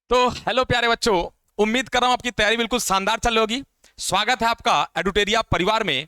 तो हेलो प्यारे बच्चों, उम्मीद कर रहा हूं आपकी तैयारी बिल्कुल शानदार चल रही होगी। स्वागत है आपका एडुटेरिया परिवार में।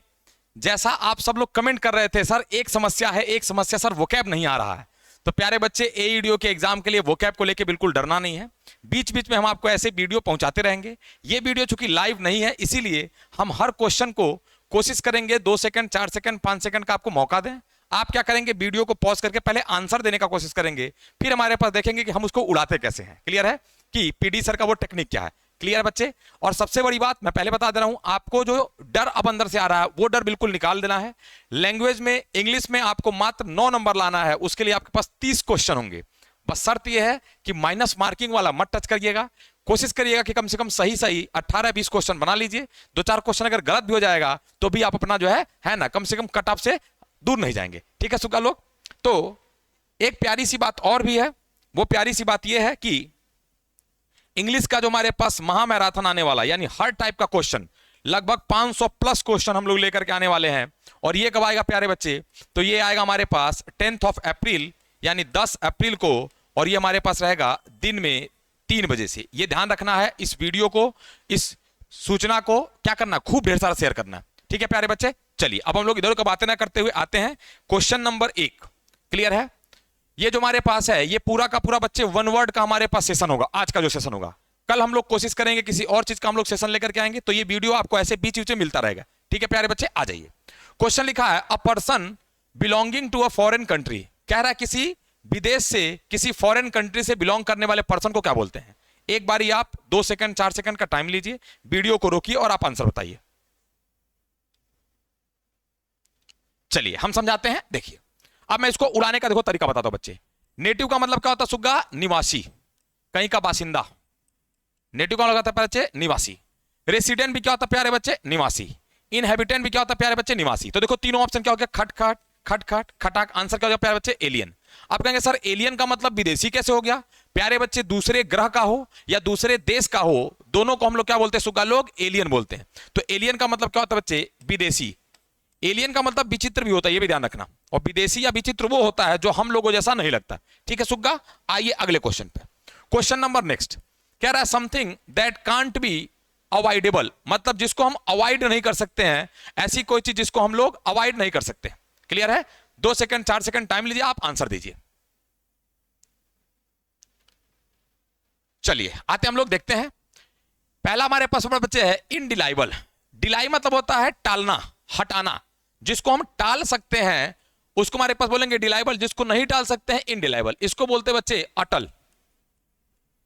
जैसा आप सब लोग कमेंट कर रहे थे, सर एक समस्या सर वोकैब नहीं आ रहा है। तो प्यारे बच्चे, एईडीओ के एग्जाम के लिए वोकैब को लेकर बिल्कुल डरना नहीं है। बीच बीच में हम आपको ऐसे वीडियो पहुंचाते रहेंगे। ये वीडियो चूंकि लाइव नहीं है, इसीलिए हम हर क्वेश्चन को कोशिश करेंगे 2 सेकंड, 4 सेकंड, 5 सेकंड का आपको मौका दें। आप क्या करेंगे, वीडियो को पॉज करके पहले आंसर देने का कोशिश करेंगे, फिर हमारे पास देखेंगे कि हम उसको उड़ाते कैसे हैं। क्लियर है कि पीडी सर का वो टेक्निक क्या है? क्लियर बच्चे? और सबसे बड़ी बात मैं पहले बता दे रहा हूं, आपको जो डर अब अंदर से आ रहा है वो डर बिल्कुल निकाल देना है। लैंग्वेज में, इंग्लिश में आपको मात्र 9 नंबर लाना है। उसके लिए आपके पास 30 क्वेश्चन होंगे। बस शर्त यह है कि माइनस मार्किंग वाला मत टच करिएगा। कोशिश करिएगा कि कम से कम सही सही 18-20 क्वेश्चन बना लीजिए। 2-4 क्वेश्चन अगर गलत भी हो जाएगा तो भी आप अपना जो है ना, कम से कम कट ऑफ से दूर नहीं जाएंगे। ठीक है सुगा लोग? तो एक प्यारी सी बात और भी है। वो प्यारी सी बात यह है कि इंग्लिश का जो हमारे पास महामैराथन आने वाला, यानी हर टाइप का क्वेश्चन, लगभग 500 प्लस क्वेश्चन हम लोग लेकर के आने वाले हैं। और ये कब आएगा प्यारे बच्चे? तो ये आएगा हमारे पास 10 अप्रैल, यानी 10 अप्रैल को। और ये हमारे पास रहेगा दिन में 3 बजे से। ये ध्यान रखना है। इस वीडियो को, इस सूचना को क्या करना, खूब ढेर सारा शेयर करना। ठीक है प्यारे बच्चे? चलिए अब हम लोग इधर का बातें ना करते हुए आते हैं क्वेश्चन नंबर 1। क्लियर है? ये जो हमारे पास है, ये पूरा का पूरा बच्चे वन वर्ड का हमारे पास सेशन होगा। आज का जो सेशन होगा, कल हम लोग कोशिश करेंगे किसी और चीज का हम लोग सेशन लेकर के आएंगे। तो ये वीडियो आपको ऐसे बीच बीच में मिलता रहेगा। ठीक है प्यारे बच्चे? आ जाइए। क्वेश्चन लिखा है, a person belonging to a foreign country. कह रहा है किसी विदेश से, किसी फॉरेन कंट्री से बिलोंग करने वाले पर्सन को क्या बोलते हैं? एक बारी आप 2 सेकंड, 4 सेकंड का टाइम लीजिए, वीडियो को रोकिए और आप आंसर बताइए। चलिए हम समझाते हैं। देखिए, अब मैं इसको उड़ाने का देखो तरीका बताता हूं बच्चे। नेटिव का मतलब क्या होता है सुग्गा? निवासी, कहीं का बासिंदा। नेटिव का मतलब होता है बच्चे निवासी। रेसिडेंट भी क्या होता है प्यारे बच्चे? निवासी। इनहेबिटेंट भी क्या होता है प्यारे बच्चे? निवासी। तो देखो तीनों ऑप्शन क्या हो गया? खट खट खट खट खटाक। आंसर क्या हो गया प्यारे बच्चे? एलियन। आप कहेंगे सर एलियन का मतलब विदेशी कैसे हो गया? प्यारे बच्चे, दूसरे ग्रह का हो या दूसरे देश का हो, दोनों को हम लोग क्या बोलते हैं सुग्गा लोग? एलियन बोलते हैं। तो एलियन का मतलब क्या होता है बच्चे? विदेशी। एलियन का मतलब विचित्र भी होता है, ये भी ध्यान रखना। और विदेशी या विचित्र वो होता है जो हम लोगों जैसा नहीं लगता। ठीक है सुग्गा? आइए अगले क्वेश्चन पे। क्वेश्चन नंबर नेक्स्ट कह रहा है, something that can't be avoidable, मतलब जिसको हम अवॉइड नहीं कर सकते हैं। ऐसी कोई चीज जिसको हम लोग अवॉइड नहीं कर सकते। क्लियर है? 2 सेकंड, 4 सेकंड टाइम लीजिए, आप आंसर दीजिए। चलिए आते हम लोग देखते हैं। पहला हमारे पास बच्चे है इनडिलाइबल। डिलाई मतलब होता है टालना, हटाना। जिसको हम टाल सकते हैं उसको हमारे पास बोलेंगे डिलाइबल। जिसको नहीं टाल सकते हैं इनडिलाइबल। इसको बोलते बच्चे अटल,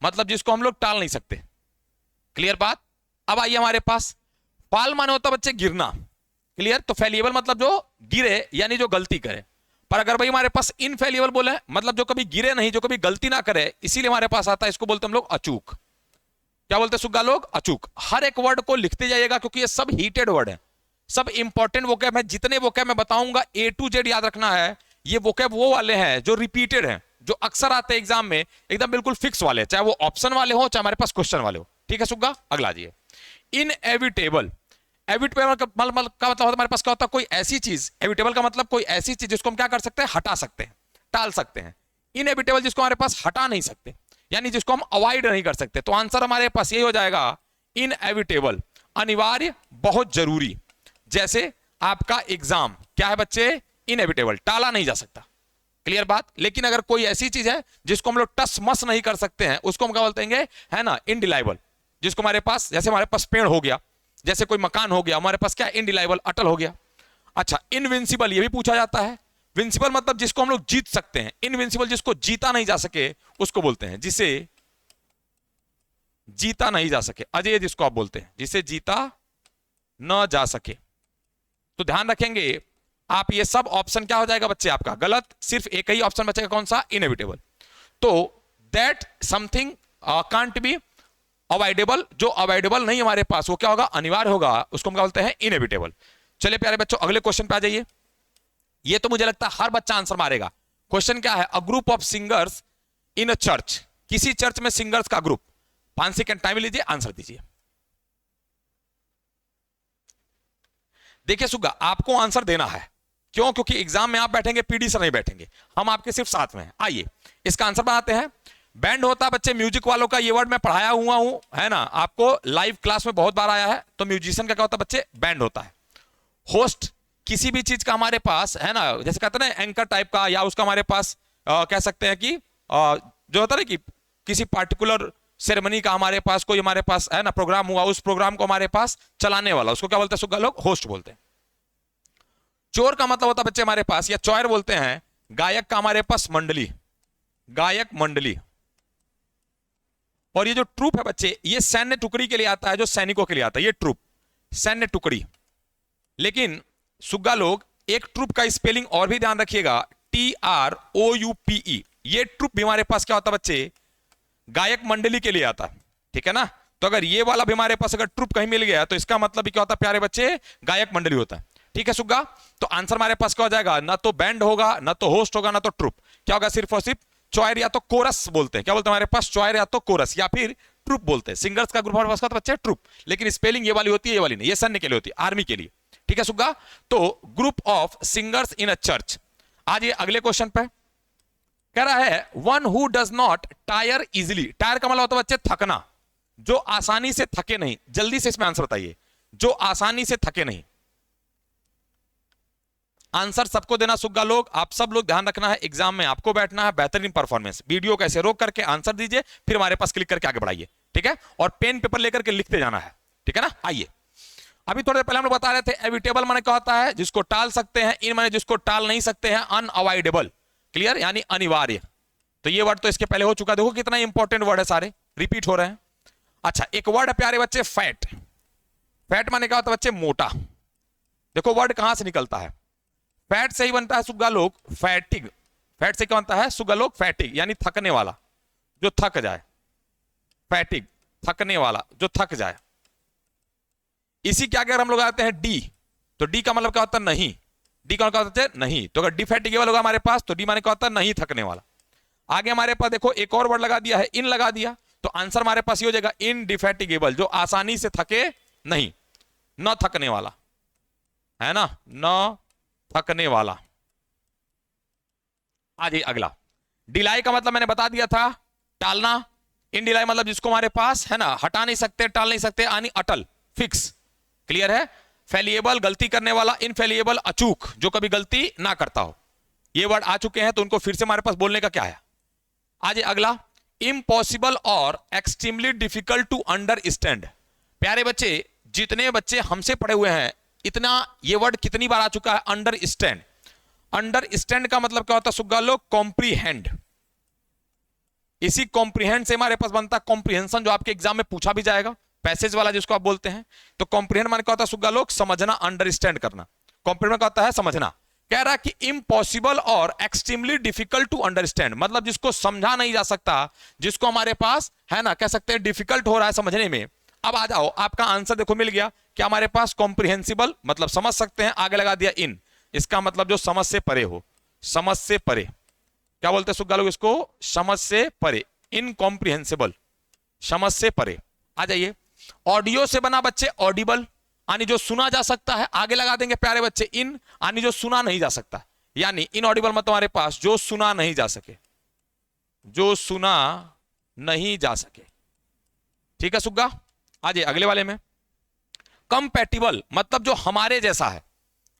मतलब जिसको हम लोग टाल नहीं सकते। क्लियर बात? अब आइए हमारे पास, फाल माने होता बच्चे गिरना। क्लियर? तो फेलिएबल मतलब जो गिरे, यानी जो गलती करे। पर अगर भाई हमारे पास इनफेलिएबल बोले, मतलब जो कभी गिरे नहीं, जो कभी गलती ना करे, इसीलिए हमारे पास आता है, इसको बोलते हम लोग अचूक। क्या बोलते हैं सुग्गा लोग? अचूक। हर एक वर्ड को लिखते जाइएगा क्योंकि ये सब हीटेड वर्ड है, सब इंपॉर्टेंट वोकैब है। जितने वोकैब मैं बताऊंगा A to Z याद रखना है। ये वोकैब वो वाले हैं जो रिपीटेड हैं, जो अक्सर आते हैं एग्जाम में, एकदम बिल्कुल फिक्स वाले, चाहे वो ऑप्शन वाले हो, चाहे हमारे पास क्वेश्चन वाले हो। ठीक है सुग्गा? अगला दिए इनएविटेबल। एविटेबल का मतलब हमारे पास क्या होता है? कोई ऐसी चीज। एविटेबल का मतलब कोई ऐसी चीज जिसको हम क्या कर सकते हैं? हटा सकते हैं, टाल सकते हैं। इनएविटेबल जिसको हमारे पास हटा नहीं सकते, यानी जिसको हम अवॉइड नहीं कर सकते। तो आंसर हमारे पास यही हो जाएगा, इनएविटेबल, अनिवार्य, बहुत जरूरी। जैसे आपका एग्जाम क्या है बच्चे? इनएविटेबल, टाला नहीं जा सकता। क्लियर बात? लेकिन अगर कोई ऐसी चीज है जिसको हम लोग टस मस नहीं कर सकते हैं, उसको हम क्या बोलते हैं? है ना, इनडिलाइबल। जिसको हमारे पास, जैसे हमारे पास पेड़ हो गया, जैसे कोई मकान हो गया, हमारे पास क्या? इनडिलाइबल, अटल हो गया। अच्छा, इनविंसिबल ये भी पूछा जाता है। विंसिबल मतलब जिसको हम लोग जीत सकते हैं। इनविंसिबल जिसको जीता नहीं जा सके उसको बोलते हैं, जिसे जीता नहीं जा सके, अजय जिसको आप बोलते हैं, जिसे जीता न जा सके। तो ध्यान रखेंगे आप, ये सब ऑप्शन क्या हो जाएगा बच्चे आपका? गलत। सिर्फ एक ही ऑप्शन बचेगा, कौन सा? इनएविटेबल। तो that something can't be avoidable, जो अवॉइडेबल नहीं हमारे पास, वो क्या होगा? अनिवार्य होगा, उसको हम क्या बोलते हैं? इनएविटेबल। चलिए प्यारे बच्चों अगले क्वेश्चन पे आ जाइए। ये तो मुझे लगता है हर बच्चा आंसर मारेगा। क्वेश्चन क्या है? A group of singers in a church. किसी चर्च में सिंगर्स का ग्रुप। 5 सेकंड टाइम लीजिए, आंसर दीजिए। देखिए सुग्गा, आपको आंसर देना है। क्यों? क्योंकि एग्जाम में आप बैठेंगे, पीडी सर नहीं बैठेंगे, हम आपके सिर्फ साथ में हैं। आइए इसका आंसर बनाते हैं। बैंड होता है बच्चे म्यूजिक वालों का, ये वर्ड मैं पढ़ाया हुआ हूं, है ना, आपको लाइव क्लास में बहुत बार आया है। तो म्यूजिशियन का क्या होता है बच्चे, बैंड होता है। होस्ट किसी भी चीज का हमारे पास, है ना, जैसे कहते हैं ना एंकर टाइप का, या उसका हमारे पास कह सकते हैं कि जो होता है ना कि किसी पार्टिकुलर सेरेमनी का हमारे पास कोई हमारे पास, है ना, प्रोग्राम हुआ, उस प्रोग्राम को हमारे पास चलाने वाला, उसको क्या बोलते हैं सुग्गा लोग, होस्ट बोलते हैं। चोर का मतलब होता है बच्चे हमारे पास, या चौर बोलते हैं, गायक का हमारे पास मंडली, गायक मंडली। और ये जो ट्रूप है बच्चे, ये सैन्य टुकड़ी के लिए आता है, जो सैनिकों के लिए आता है, ये ट्रूप, सैन्य टुकड़ी। लेकिन सुग्गा लोग एक ट्रूप का स्पेलिंग और भी ध्यान रखिएगा, TROUPE। ये ट्रूप भी हमारे पास क्या होता है बच्चे, गायक मंडली के लिए आता है, ठीक है ना। तो अगर ये वाला भी हमारे पास अगर ट्रूप कहीं मिल गया तो इसका मतलब भी क्या होता है प्यारे बच्चे, गायक मंडली होता है, ठीक है सुग्गा। तो आंसर हमारे पास क्या हो जाएगा, ना तो बैंड होगा, ना तो होस्ट होगा, ना तो ट्रूप, क्या होगा, सिर्फ और सिर्फ चॉयर या तो कोरस बोलते हैं, क्या बोलते हैं हमारे पास, चॉयर या तो कोरस या फिर ट्रूप बोलते हैं। सिंगर्स का ग्रुप हमारे पास का तो बच्चे ट्रूप, लेकिन स्पेलिंग ये वाली होती है, ये वाली नहीं, ये सैन्य के लिए होती है, आर्मी के लिए, ठीक है सुग्गा। तो group of singers in a church. आज ये अगले क्वेश्चन पे कह रहा है, one who does not tyre easily. Tyre का मतलब होता है बच्चे थकना, जो आसानी से थके नहीं। जल्दी से इसमें आंसर बताइए, जो आसानी से थके नहीं। आंसर सबको देना सुग्गा लोग, आप सब लोग ध्यान रखना है, एग्जाम में आपको बैठना है, बेहतरीन परफॉर्मेंस। वीडियो कैसे रोक करके आंसर दीजिए, फिर हमारे पास क्लिक करके आगे बढ़ाइए, ठीक है, और पेन पेपर लेकर के लिखते जाना है, ठीक है ना। आइए, अभी थोड़ी देर पहले हम लोग बता रहे थे, एविटेबल माने क्या होता है, जिसको टाल सकते हैं, इन माने जिसको टाल नहीं सकते हैं, अनअवॉइडेबल, क्लियर, यानी अनिवार्य। तो ये वर्ड तो इसके पहले हो चुका, देखो कितना इंपॉर्टेंट वर्ड है, सारे रिपीट हो रहे हैं। अच्छा, एक वर्ड है प्यारे बच्चे, फैट। फैट माने क्या होता है बच्चे, मोटा। देखो वर्ड कहां से निकलता है, फैट से ही बनता है सुग्गा लोग, फैटिग। फैट से क्या बनता है सुग्गा लोग, फैटिग, यानी थकने वाला, जो थक जाए, फैटिग, थकने वाला, जो थक जाए। इसी के आगे हम लोग आते हैं डी, तो डी का मतलब क्या होता है, नहीं। डी का मतलब क्या होता है, नहीं। तो अगर डिफैटिगेबल होगा हमारे पास, तो डी माने क्या होता है, नहीं थकने वाला। आगे हमारे पास देखो एक और वर्ड लगा दिया है, इन लगा दिया, तो आंसर हमारे पास ये हो जाएगा, इनडिफैटिगेबल, जो आसानी से थके नहीं, न थकने वाला, है ना, न थकने वाला। आज अगला, डिलाई का मतलब मैंने बता दिया था, टालना। इन डिलाई मतलब जिसको हमारे पास, है ना, हटा नहीं सकते, टाल नहीं सकते, यानी अटल, फिक्स, क्लियर है। फेलिएबल, गलती करने वाला। इनफेलिएबल, अचूक, जो कभी गलती ना करता हो। ये वर्ड आ चुके हैं, तो उनको फिर से हमारे पास बोलने का क्या है। आज अगला, इम्पॉसिबल और एक्सट्रीमली डिफिकल्ट टू अंडरस्टैंड। प्यारे बच्चे, जितने बच्चे हमसे पढ़े हुए हैं, इतना ये वर्ड कितनी बार आ चुका है, अंडरस्टैंड। अंडरस्टैंड का मतलब क्या होता है सुग्गा लोग, कॉम्प्रीहेंड। इसी कॉम्प्रीहेंड से हमारे पास बनता है कॉम्प्रीहेंशन, जो आपके एग्जाम में पूछा भी जाएगा, पैसेज वाला जिसको आप बोलते हैं। तो कॉम्प्रीहेंड माने क्या होता है सुग्गा लोग, समझना, अंडरस्टैंड करना। कॉम्प्रीहेंड का होता है समझना। कह रहा है कि इम्पॉसिबल और एक्सट्रीमली डिफिकल्ट टू अंडरस्टैंड, मतलब जिसको समझा नहीं जा सकता, जिसको हमारे पास, है ना, कह सकते हैं डिफिकल्ट हो रहा है समझने में। अब आ जाओ, आपका आंसर देखो मिल गया, क्या हमारे पास कॉम्प्रिहेंसिबल मतलब समझ सकते हैं, आगे लगा दिया इन, इसका मतलब जो समझ से परे हो, समझ से परे, क्या बोलते हैं सुग्गा लोग इसको, समझ से परे, इनकॉम्प्रिहेंसिबल, समझ से परे। आ जाइए, ऑडियो से बना बच्चे ऑडिबल, यानी जो सुना जा सकता है, आगे लगा देंगे प्यारे बच्चे इन, यानी जो सुना नहीं जा सकता, यानी इनऑडिबल मतलब हमारे पास जो सुना नहीं जा सके, जो सुना नहीं जा सके, ठीक है सुग्गा। आज अगले वाले में, कंपैटिबल मतलब जो हमारे जैसा है,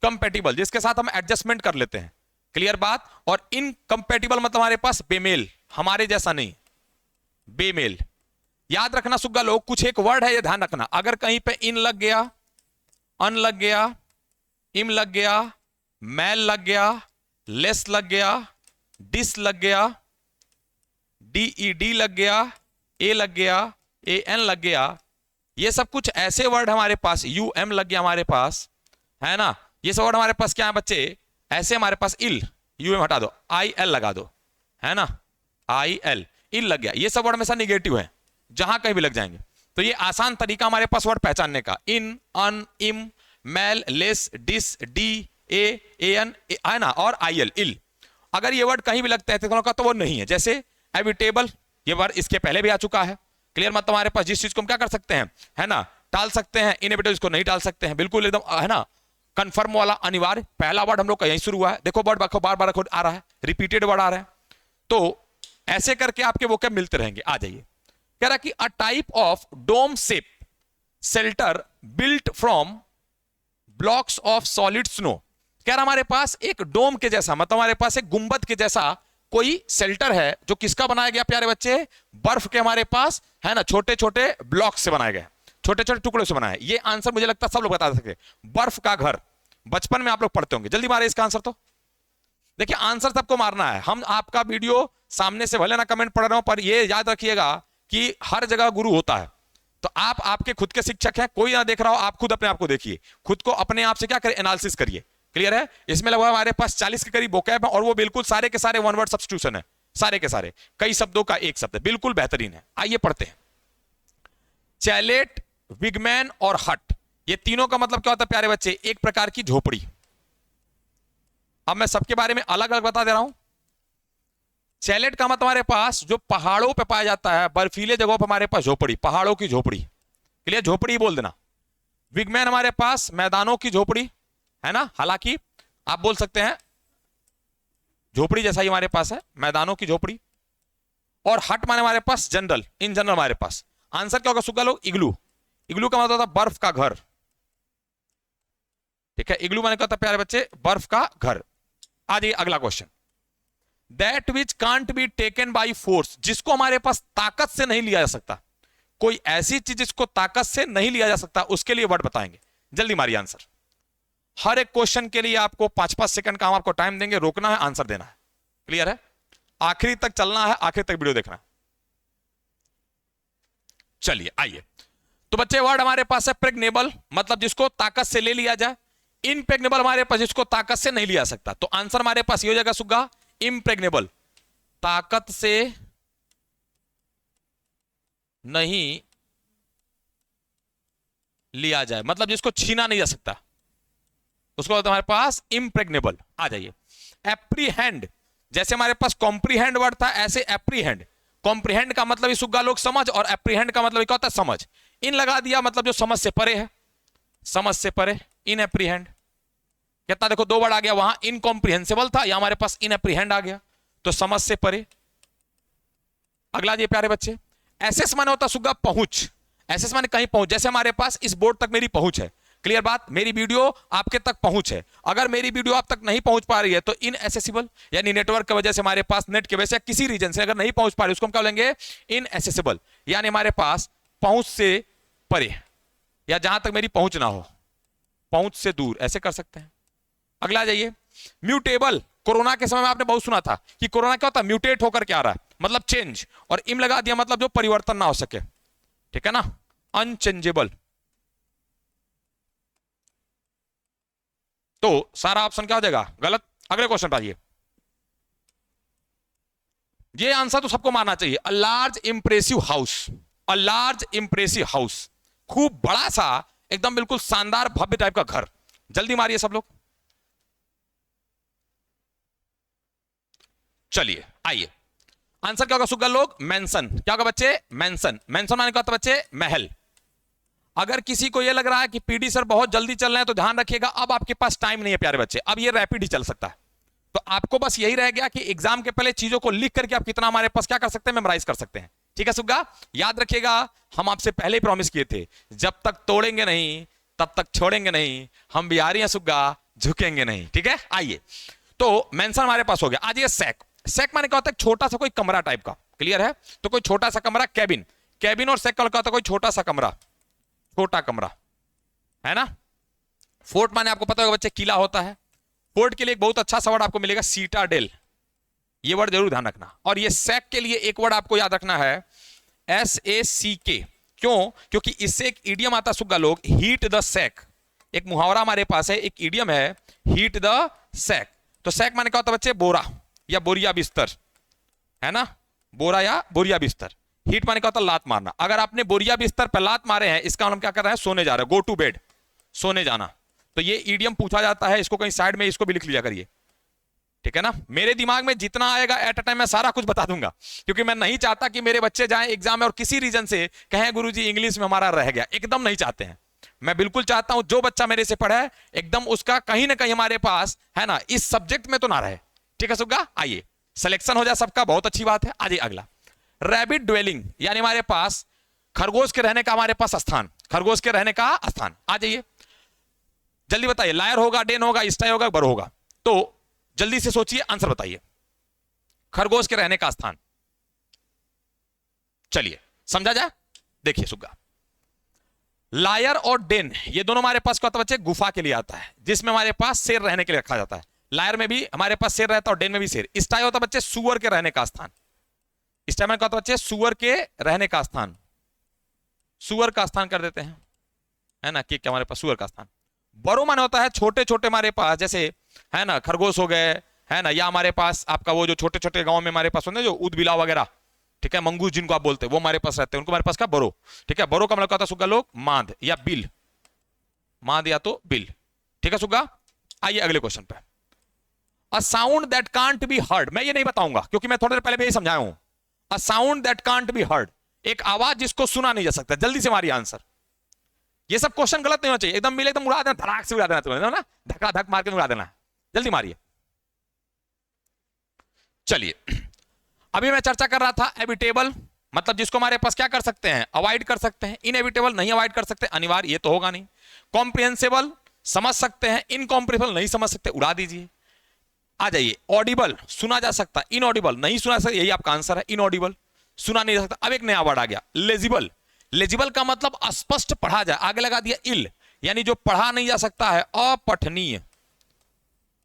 कंपैटिबल जिसके साथ हम एडजस्टमेंट कर लेते हैं, क्लियर बात। और इनकंपैटिबल मतलब हमारे पास बेमेल, हमारे जैसा नहीं, बेमेल। याद रखना सुग्गा लोग, कुछ एक वर्ड है ये ध्यान रखना, अगर कहीं पे इन लग गया, अन लग गया, इम लग गया, मैल लग गया, लेस लग गया, डिस लग गया, DED लग गया, ए लग गया, AN लग गया, ये सब कुछ ऐसे वर्ड हमारे पास, UM लग गया हमारे पास, है ना, ये सब वर्ड हमारे पास क्या है बच्चे, ऐसे हमारे पास इल, UM हटा दो, IL लगा दो, है ना, IL, इल लग गया, ये सब वर्ड हमेशा निगेटिव है, जहां कहीं भी लग जाएंगे। तो ये आसान तरीका हमारे पास वर्ड पहचानने का, in, un, im, mal, less, dis, de, a, AN, है ना, और IL, इल। अगर ये वर्ड कहीं भी लगता है तो वो नहीं है, जैसे एविटेबल, ये वर्ड इसके पहले भी आ चुका है, क्लियर। मतलब हमारे पास जिस चीज को हम क्या कर सकते हैं, है ना, टाल सकते हैं, इनएविटेबल इसको नहीं टाल सकते हैं, बिल्कुल एकदम, है ना, कंफर्म वाला, अनिवार्य। पहला वर्ड हम लोग का यहीं शुरू हुआ है, देखो वर्ड बार बार आ रहा है, रिपीटेड वर्ड आ रहा है। तो ऐसे करके आपके वोकैब मिलते रहेंगे। आ जाइए, कह रहा कि a type of dome shape shelter built from blocks of solid snow. कह रहा हमारे पास एक डोम के जैसा, मतलब हमारे पास एक गुंबद के जैसा कोई शेल्टर है जो किसका बनाया गया प्यारे बच्चे, बर्फ के हमारे पास है ना, छोटे छोटे ब्लॉक से बनाया गया, छोटे छोटे टुकड़ों से बनाया। ये आंसर मुझे लगता है सब लोग बता सकते, बर्फ का घर, बचपन में आप लोग पढ़ते होंगे। जल्दी मारे इसका आंसर। तो देखिए आंसर सबको मारना है। हम आपका वीडियो सामने से भले ना कमेंट पढ़ रहे हो, पर ये याद रखिएगा कि हर जगह गुरु होता है। तो आप आपके खुद के शिक्षक हैं, कोई ना देख रहा हो, आप खुद अपने आप को देखिए, खुद को अपने आप से क्या करें, एनालिसिस करिए। क्लियर है? इसमें लगभग हमारे पास 40 के करीब वोकैब है और वो बिल्कुल सारे के सारे वन वर्ड सब्स्टिट्यूशन है, सारे के सारे, कई शब्दों का एक शब्द है, बिल्कुल बेहतरीन है। आइए पढ़ते हैं। चैलेट, विगमैन और हट, ये तीनों का मतलब क्या होता है प्यारे बच्चे, एक प्रकार की झोपड़ी। अब मैं सबके बारे में अलग अलग बता दे रहा हूं। चैलेट का मतलब हमारे पास जो पहाड़ों पे पाया जाता है, बर्फीले जगहों पर हमारे पास झोपड़ी, पहाड़ों की झोपड़ी। क्लियर? झोपड़ी बोल देना। विगमैन हमारे पास मैदानों की झोपड़ी है ना, हालांकि आप बोल सकते हैं झोपड़ी जैसा ही हमारे पास है, मैदानों की झोपड़ी। और हट माने हमारे पास जनरल, इन जनरल हमारे पास। आंसर क्या होगा सुग्गा लोग? इग्लू। इग्लू का मतलब होता है बर्फ का घर। ठीक है, इग्लू माने क्या होता है प्यारे बच्चे, बर्फ का घर। आ जाइए अगला question. That which can't be taken by force, जिसको हमारे पास ताकत से नहीं लिया जा सकता, कोई ऐसी चीज जिसको ताकत से नहीं लिया जा सकता, उसके लिए वर्ड बताएंगे। जल्दी मारिए आंसर। हर एक क्वेश्चन के लिए आपको 5-5 सेकंड का हम आपको टाइम देंगे, रोकना है, आंसर देना है। क्लियर है? आखिरी तक चलना है, आखिरी तक वीडियो देखना है। चलिए आइए। तो बच्चे वर्ड हमारे पास है प्रेग्नेबल, मतलब जिसको ताकत से ले लिया जाए। इनप्रेग्नेबल हमारे पास जिसको ताकत से नहीं लिया सकता। तो आंसर हमारे पास ये हो जाएगा सुग्गा, इम्प्रेग्नेबल, ताकत से नहीं लिया जाए, मतलब जिसको छीना नहीं जा सकता, उसको बोलते हमारे पास इम्प्रेग्नेबल। आ जाइए। एप्रीहेंड, जैसे हमारे पास कॉम्प्रीहेंड वर्ड था, ऐसे एप्रीहेंड। कॉम्प्रीहेंड का मतलब सुग्गा लोग समझ, और एप्रीहेंड का मतलब क्या होता है, समझ। इन लगा दिया, मतलब जो समझ से परे है, समझ से परे, इन एप्रीहेंड। कितना देखो, दो वर्ड आ गया, वहां इनकॉम्प्रिहेंसिबल था, या हमारे पास इन एप्रीहेंड आ गया, तो समझ से परे। अगला जी प्यारे बच्चे, एसेस माने होता सुग्गा पहुंच। एसेस माने कहीं पहुंच, जैसे हमारे पास इस बोर्ड तक मेरी पहुंच है। क्लियर बात? मेरी वीडियो आपके तक पहुंच है। अगर मेरी वीडियो आप तक नहीं पहुंच पा रही है तो इनएसेसिबल, यानी नेटवर्क की वजह से हमारे पास, नेट की वजह से, किसी रीजन से अगर नहीं पहुंच पा रही, उसको हम क्या बोलेंगे, इनएसेसिबल, यानी हमारे पास पहुंच से परे, या जहां तक मेरी पहुंच ना हो, पहुंच से दूर, ऐसे कर सकते हैं। अगला जाइए। म्यूटेबल, कोरोना के समय में आपने बहुत सुना था कि कोरोना क्या होता है, म्यूटेट होकर क्या आ रहा है, मतलब चेंज, और इम लगा दिया, मतलब जो परिवर्तन ना हो सके। ठीक है ना, अनचेंजेबल। तो सारा ऑप्शन क्या हो जाएगा, गलत। अगले क्वेश्चन पर आइए। ये आंसर तो सबको मानना चाहिए। A large impressive house, a large impressive house, खूब बड़ा सा, एकदम बिल्कुल शानदार भव्य टाइप का घर। जल्दी मारिए सब लोग। चलिए आइए। आंसर क्या होगा सुग्गा लोग, मेंशन। क्या होगा बच्चे, मेंशन। मेंशन माने क्या होता है बच्चे, महल। अगर किसी को यह लग रहा है कि पीडी सर बहुत जल्दी चल रहे हैं, तो ध्यान रखिएगा, अब आपके पास टाइम नहीं है प्यारे बच्चे, अब ये रैपिड ही चल सकता है। तो आपको बस यही रह गया कि एग्जाम के पहले चीजों को लिख करके आप कितना हमारे पास क्या कर सकते हैं, मेमोराइज कर सकते हैं। ठीक है सुग्गा, याद रखिएगा, हम आपसे पहले ही प्रॉमिस किए थे, जब तक तोड़ेंगे नहीं तब तक छोड़ेंगे नहीं, हम बिहारी हैं सुग्गा, झुकेंगे नहीं। ठीक है, आइए। तो मेंशन हमारे पास हो गया। आज ये सैक। सैक माने क्या होता है, छोटा सा कोई कमरा टाइप का। क्लियर है? तो कोई छोटा सा कमरा, कैबिन। कैबिन और सैक का होता है कोई छोटा सा कमरा, छोटा कमरा, है ना। फोर्ट माने आपको पता होगा बच्चे, किला होता है। फोर्ट के लिए एक बहुत अच्छा सा वर्ड आपको मिलेगा, सीटाडेल। ये वर्ड जरूर ध्यान रखना। और ये सैक के लिए एक वर्ड आपको याद रखना है, SACK। क्यों? क्योंकि इससे एक इडियम आता सुग्गा लोग, हीट द सैक। एक मुहावरा हमारे पास है, एक इडियम है, हीट द सैक। तो सैक माने क्या होता है बच्चे, बोरा या बोरिया बिस्तर, है ना, बोरा या बोरिया बिस्तर। हीट माने क्या होता है, लात मारना। अगर आपने बोरिया बिस्तर पर लात मारे हैं, इसका हम क्या कर रहे हैं, सोने जा रहे हैं, गो टू बेड, सोने जाना। तो ये ईडियम पूछा जाता है, इसको कहीं साइड में, इसको भी लिख लिया करिए। ठीक है ना, मेरे दिमाग में जितना आएगा एट अ टाइम मैं सारा कुछ बता दूंगा, क्योंकि मैं नहीं चाहता कि मेरे बच्चे जाएं एग्जाम में और किसी रीजन से कहें गुरुजी इंग्लिश में हमारा रह गया। एकदम नहीं चाहते हैं। मैं बिल्कुल चाहता हूं जो बच्चा मेरे से पढ़ा है, एकदम उसका कहीं ना कहीं हमारे पास है ना, इस सब्जेक्ट में तो ना रहे। ठीक है सुग्गा, आइए। सिलेक्शन हो जाए सबका, बहुत अच्छी बात है। आइए अगला, रैबिट ड्वेलिंग, यानी हमारे पास खरगोश के रहने का हमारे पास स्थान, खरगोश के रहने का स्थान। आ जाइए जल्दी बताइए, लायर होगा, डेन होगा, स्टाई होगा, बर होगा? तो जल्दी से सोचिए, आंसर बताइए। खरगोश के रहने का स्थान, चलिए समझा जाए। देखिए सुग्गा, लायर और डेन ये दोनों हमारे पास क्या होता है बच्चे? गुफा के लिए आता है, जिसमें हमारे पास शेर रहने के लिए रखा जाता है। लायर में भी हमारे पास शेर रहता है और डेन में भी शेर। स्टाई होता है बच्चे सुअर के रहने का स्थान। स्टाई में क्या होता है बच्चे? सुअर के रहने का स्थान, सुअर का स्थान कर देते हैं, है ना, कि क्या हमारे पास सुअर का स्थान। बरो माने होता है छोटे छोटे हमारे पास, जैसे है ना खरगोश हो गए, है ना, या हमारे पास आपका वो जो छोटे छोटे गांव में हमारे पास होते हैं जो ऊद बिलाव वगैरह, ठीक है, मंगूस जिनको आप बोलते हैं, वो हमारे पास रहते हैं, उनको हमारे पास का बरो। ठीक है, बरो का मतलब होता है सुग्गा लोग मांद या बिल, मांद या तो बिल। ठीक है सुग्गा, आइए अगले क्वेश्चन पे। A sound that can't be heard, मैं ये नहीं बताऊंगा क्योंकि मैं थोड़ी देर पहले भी यही समझाया हूं। A sound that can't be heard, एक आवाज जिसको सुना नहीं जा सकता। जल्दी से मारिए आंसर। ये सब क्वेश्चन गलत नहीं होना चाहिए, एकदम मिले एकदम उड़ा देना, धड़ाक से उड़ा देना तुम्हें ना, धक्का धक मार के उड़ा देना। जल्दी मारिए। चलिए अभी मैं चर्चा कर रहा था एविटेबल, मतलब जिसको हमारे पास क्या कर सकते हैं? अवॉइड कर सकते हैं। इनएविटेबल नहीं अवॉइड कर सकते, अनिवार्य ये तो होगा नहीं। कॉम्प्रिहेंसिबल समझ सकते हैं, इनकॉम्प्रिहेंसिबल नहीं समझ सकते, उड़ा दीजिए। आ जाइए, ऑडिबल सुना जा सकता, इनऑडिबल नहीं सुना सकता, यही आपका आंसर है, इनऑडिबल सुना नहीं जा सकता। अब एक नया वर्ड आ गया, लेजिबल। लेजिबल का मतलब स्पष्ट पढ़ा जाए, आगे लगा दिया इल, यानी जो पढ़ा नहीं जा सकता है, अपठनीय,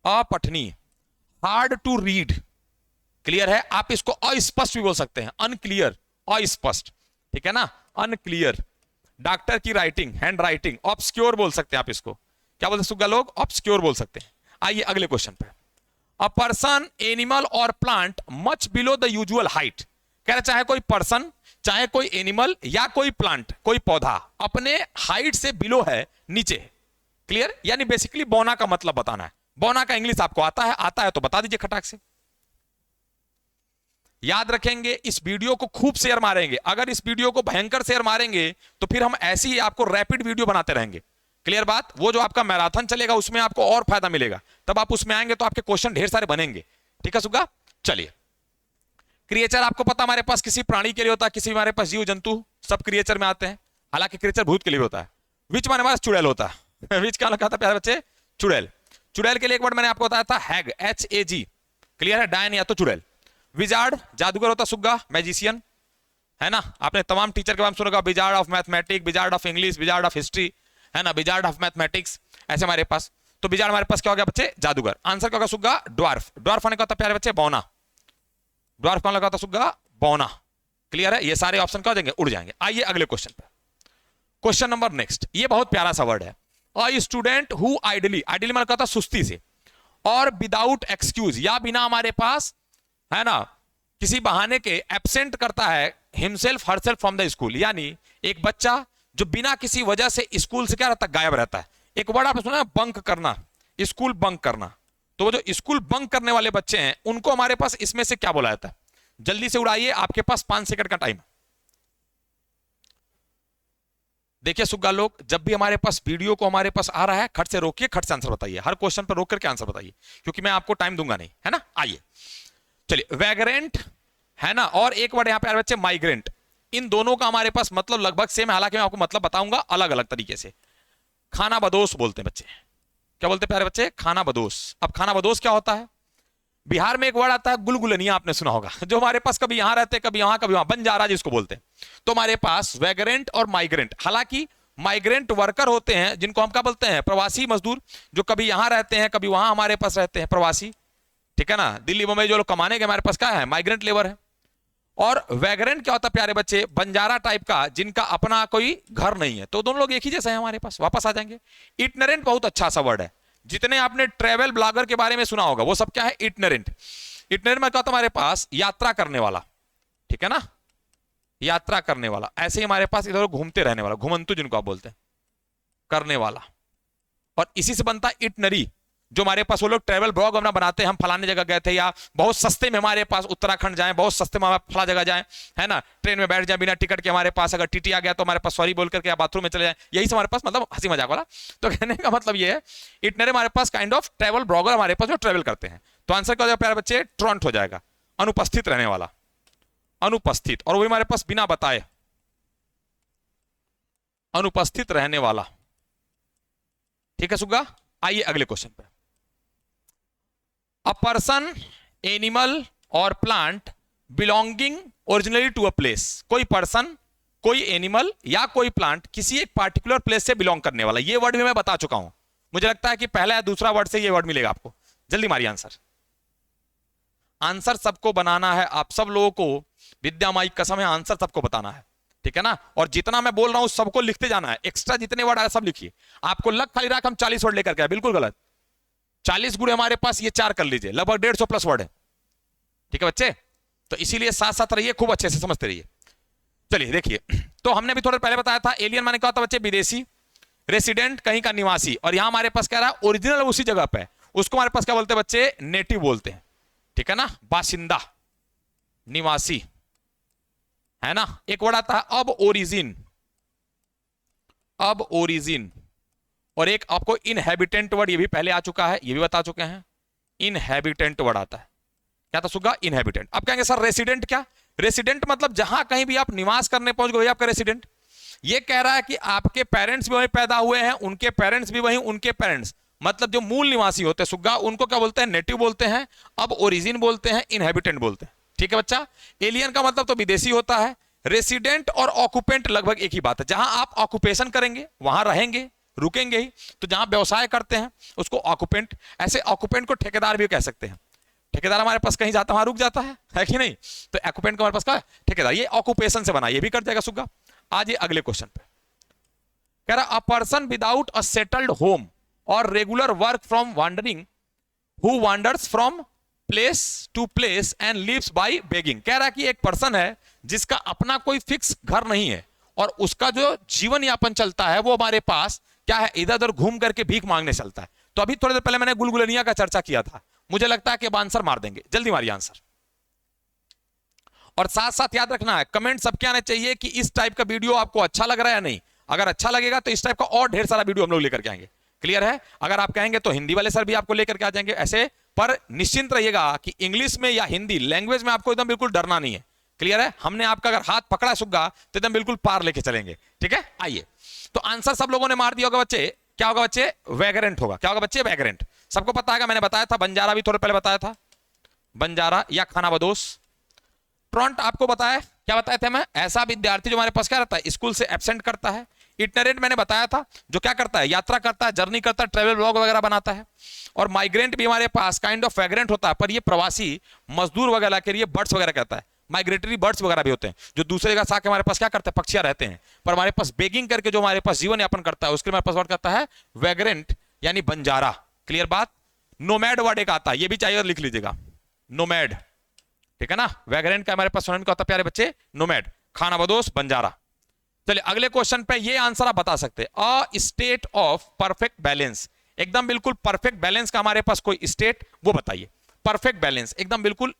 अपठनीय। हार्ड टू रीड, क्लियर है, आप इसको अस्पष्ट भी बोल सकते हैं, अनक्लियर, अस्पष्ट, ठीक है ना, अनक्लियर। डॉक्टर की राइटिंग, हैंड राइटिंग, ऑब्सक्योर बोल सकते हैं आप इसको, क्या बोलते हैं लोग? ऑब्सक्योर बोल सकते हैं। आइए अगले क्वेश्चन पे। अ पर्सन, एनिमल और plant much below the usual height, कह रहे चाहे कोई पर्सन, चाहे कोई एनिमल या कोई प्लांट, कोई पौधा अपने हाइट से बिलो है, नीचे। क्लियर, यानी बेसिकली बोना का मतलब बताना है। बोना का इंग्लिश आपको आता है? आता है तो बता दीजिए खटाक से। याद रखेंगे, इस वीडियो को खूब शेयर मारेंगे। अगर इस वीडियो को भयंकर शेयर मारेंगे तो फिर हम ऐसी ही आपको रैपिड वीडियो बनाते रहेंगे। क्लियर बात, वो जो आपका मैराथन चलेगा उसमें आपको और फायदा मिलेगा, तब आप उसमें आएंगे तो आपके क्वेश्चन ढेर सारे बनेंगे। ठीक है सुगा, चलिए। क्रिएचर आपको पता हमारे पास किसी प्राणी के लिए होता है, किसी हमारे पास जीव जंतु सब क्रिएचर में आते हैं, हालांकि क्रिएचर भूत के लिए होता है। विच माने हमारे पास चुड़ैल होता है। विच क्या लिखा था प्यारे बच्चे? चुड़ैल। चुड़ैल के लिए एक वर्ड मैंने आपको बताया था हैग, HAG। क्लियर है, डायन या तो चुड़ैल। विजार्ड जादूगर होता, सुग्गा मैजिशियन, है ना, आपने तमाम टीचर के बारे में सुना होगा, wizard of mathematics, wizard of English, wizard of history, है ना, विजार्ड ऑफ मैथमेटिक्स, ऐसे हमारे पास। तो विजार्ड हमारे पास क्या हो गया बच्चे? जादूगर। आंसर क्या होगा सुग्गा? ड्वार्फ। ड्वार्फ होने का होता प्यारे बच्चे बौना। ड्वार्फ कौन लगा था सुग्गा? बौना। क्लियर है, ये सारे ऑप्शन क्या हो जाएंगे? उड़ जाएंगे। आइए अगले क्वेश्चन पे। क्वेश्चन नंबर नेक्स्ट, ये बहुत प्यारा सा वर्ड है। A student who ideally, ideally मतलब था सुस्ती से, और विदाउट एक्सक्यूज या बिना हमारे पास, है ना, किसी बहाने के एब्सेंट करता है himself herself from the school, यानी एक बच्चा जो बिना किसी वजह से स्कूल से क्या रहता है? गायब रहता है। एक वर्ड आपने सुना है बंक करना, स्कूल बंक करना। तो वो जो स्कूल बंक करने वाले बच्चे हैं उनको हमारे पास इसमें से क्या बोला जाता है? जल्दी से उड़ाइए, आपके पास 5 सेकंड का टाइम। देखिए सुग्गा लोग, जब भी हमारे पास वीडियो को हमारे पास आ रहा है, खट से रोकिए, खट से आंसर बताइए। हर क्वेश्चन पर रोक करके आंसर बताइए, क्योंकि मैं आपको टाइम दूंगा नहीं, है ना। आइए चलिए, वैग्रेंट, है ना, और एक वर्ड यहां पे आ रहा है बच्चे माइग्रेंट। इन दोनों का हमारे पास मतलब लगभग सेम है, हालांकि मैं आपको मतलब बताऊंगा अलग अलग तरीके से। खाना बदोश बोलते हैं बच्चे, क्या बोलते हैं प्यारे बच्चे? खाना बदोश। अब खाना बदोश क्या होता है? बिहार में एक वर्ड आता है गुलगुलनिया, आपने सुना होगा, जो हमारे पास कभी यहां रहते कभी यहां कभी वहां, बंजारा जिसको बोलते हैं। तो हमारे पास वैग्रेंट और माइग्रेंट, हालांकि माइग्रेंट वर्कर होते हैं जिनको हम क्या बोलते हैं? प्रवासी मजदूर, जो कभी यहां रहते हैं कभी वहां हमारे पास रहते हैं, प्रवासी। ठीक है ना, दिल्ली मुंबई जो लोग कमाने के हमारे पास क्या है? माइग्रेंट लेबर है। और वैग्रेंट क्या होता है प्यारे बच्चे? बंजारा टाइप का, जिनका अपना कोई घर नहीं है। तो दोनों लोग एक ही जैसे हैं हमारे पास, वापस आ जाएंगे। इटनरेंट बहुत अच्छा सा वर्ड है, जितने आपने ट्रेवल ब्लॉगर के बारे में सुना होगा वो सब क्या है? इटनरेंट। इटनरेंट में क्या होता है हमारे पास? यात्रा करने वाला, ठीक है ना, यात्रा करने वाला। ऐसे ही हमारे पास इधर घूमते रहने वाला, घुमंतु जिनको आप बोलते हैं, करने वाला। और इसी से बनता है इटनरी, जो हमारे पास वो लोग ट्रैवल ब्लॉग अपना बनाते हैं, हम फलाने जगह गए थे, या बहुत सस्ते में हमारे पास उत्तराखंड जाएं, बहुत सस्ते में फला जगह जाएं, है ना, ट्रेन में बैठ जाए बिना टिकट के, हमारे पास अगर टीटी आ गया तो हमारे पास सॉरी बोल करके बाथरूम में चले जाए, यही से हमारे पास मतलब हंसी मजाक वाला। तो कहने का मतलब ये है, इटनरी हमारे पास काइंड ऑफ ट्रैवल ब्लॉगर हमारे पास जो ट्रैवल करते हैं। तो आंसर क्या हो जाएगा प्यारे बच्चे? ट्रॉन्ट हो जाएगा। अनुपस्थित रहने वाला, अनुपस्थित, और वो हमारे पास बिना बताए, अनुपस्थित रहने वाला। ठीक है सुग्गा, आइए अगले क्वेश्चन पे। अ पर्सन, एनिमल और plant belonging originally to a place. कोई पर्सन, कोई एनिमल या कोई प्लांट किसी एक पार्टिकुलर प्लेस से बिलोंग करने वाला। ये वर्ड भी मैं बता चुका हूं, मुझे लगता है कि पहला या दूसरा वर्ड से ये वर्ड मिलेगा आपको। जल्दी मारिए आंसर। आंसर सबको बनाना है, आप सब लोगों को विद्या माई कसम है, आंसर सबको बताना है, ठीक है ना। और जितना मैं बोल रहा हूं सबको लिखते जाना है, एक्स्ट्रा जितने वर्ड आए सब लिखिए। आपको लग खाली रहा हम 40 वर्ड लेकर के आए, बिल्कुल गलत। 40 गुणे हमारे पास ये 4 कर लीजिए, लगभग 150 प्लस वर्ड है, ठीक है बच्चे। तो इसीलिए साथ साथ रहिए, खूब अच्छे से समझते रहिए। चलिए देखिए, तो हमने भी थोड़ा पहले बताया था एलियन माने क्या होता है बच्चे, विदेशी, रेसिडेंट कहीं का निवासी, और यहां हमारे पास क्या रहा, ओरिजिनल उसी जगह पे, उसको हमारे पास क्या बोलते हैं बच्चे, नेटिव बोलते हैं, ठीक है ना, बाशिंदा, निवासी, है ना। एक वर्ड आता है अब ओरिजिन, अब ओरिजिन, और एक आपको इनहेबिटेंट वर्ड, ये भी पहले आ चुका है, ये भी बता चुके हैं, इनहेबिटेंट वर्ड आता है। क्या था सुगा, इनहेबिटेंट। अब कहेंगे सर रेसिडेंट क्या, रेसिडेंट मतलब जहां कहीं भी आप निवास करने पहुंच गए आपका रेसिडेंट। ये कह रहा है कि आपके पेरेंट्स भी वहीं पैदा हुए हैं, उनके पेरेंट्स भी वहीं, उनके पेरेंट्स मतलब जो मूल निवासी होते हैं सुग्गा, उनको क्या बोलते हैं, नेटिव बोलते हैं, अब ओरिजिन बोलते हैं, इनहेबिटेंट बोलते हैं, ठीक है बच्चा। एलियन का मतलब तो विदेशी होता है, रेसिडेंट और ऑक्यूपेंट लगभग एक ही बात है। जहां आप ऑक्यूपेशन करेंगे वहां रहेंगे, रुकेंगे ही, तो जहां व्यवसाय करते हैं उसको ऑक्यूपेंट। ऐसे ऑक्यूपेंट को ठेकेदार भी कह सकते हैं, ठेकेदार हमारे पास कहीं जाता है वहां रुक जाता है कि नहीं, तो ऑक्यूपेंट का हमारे पास क्या है, ठेकेदार। ये ऑक्यूपेशन से बना, ये भी कर जाएगा सुग्गा। आज ये अगले क्वेश्चन पे कह रहा, a person without a settled home और regular work from wandering, who wanders from place to place and lives by begging. कह रहा कि एक पर्सन है जिसका अपना कोई फिक्स घर नहीं है और उसका जो जीवन यापन चलता है वो हमारे पास क्या है, इधर उधर घूम करके भीख मांगने चलता है। तो अभी थोड़ी देर पहले मैंने गुलगुलनिया का चर्चा किया था, मुझे लगता है कि अब आंसर मार देंगे, जल्दी मारिए आंसर। और साथ साथ याद रखना है, कमेंट सबके आने चाहिए कि इस टाइप का वीडियो आपको अच्छा लग रहा है या नहीं। अगर अच्छा लगेगा तो इस टाइप का और ढेर सारा वीडियो हम लोग लेकर के आएंगे, क्लियर है। अगर आप कहेंगे तो हिंदी वाले सर भी आपको लेकर के आ जाएंगे ऐसे, पर निश्चिंत रहिएगा कि इंग्लिश में या हिंदी लैंग्वेज में आपको एकदम बिल्कुल डरना नहीं है, क्लियर है। हमने आपका अगर हाथ पकड़ा सुग्गा तो एकदम बिल्कुल पार लेके चलेंगे, ठीक है। आइए, तो आंसर सब लोगों ने मार दिया होगा बच्चे, क्या होगा बच्चे, वैगरेंट होगा। क्या होगा बच्चे, वैगरेंट। सबको पता है, मैंने बताया था, बंजारा भी थोड़े पहले बताया था, बंजारा या खानाबदोश। ट्रॉन्ट आपको बताया, क्या बताया था मैं, ऐसा विद्यार्थी जो हमारे पास क्या रहता है, स्कूल से एब्सेंट करता है। इटनरेंट मैंने बताया था, जो क्या करता है, यात्रा करता है, जर्नी करता है, ट्रेवल ब्लॉग वगैरह बनाता है। और माइग्रेंट भी हमारे पास काइंड ऑफ वैगरेंट होता है, पर ये प्रवासी मजदूर वगैरह के लिए बर्ड्स वगैरह कहता है। माइग्रेटरी बर्ड्स वगैरह भी होते हैं जो दूसरे जगह से आके हमारे पास क्या करते हैं, पक्षियां रहते हैं, पर हमारे पास बेगिंग करके जो हमारे पास जीवन यापन करता है उसके लिए हमारे पास वर्ड करता है वैगरेंट यानी बंजारा, क्लियर बात। नोमैड वर्ड एक आता है, ये भी चाहिए लिख लीजिएगा, नोमैड, ठीक है ना। वैगरेंट का हमारे पास सुनने का होता है प्यारे बच्चे, नोमैड, खानाबदोश, बंजारा। चलिए अगले क्वेश्चन पे, ये आंसर आप बता सकते हैं, a state of perfect balance, एकदम बिल्कुल परफेक्ट बैलेंस का हमारे पास कोई स्टेट, वो बताइए। परफेक्ट बैलेंस एकदम बिल्कुल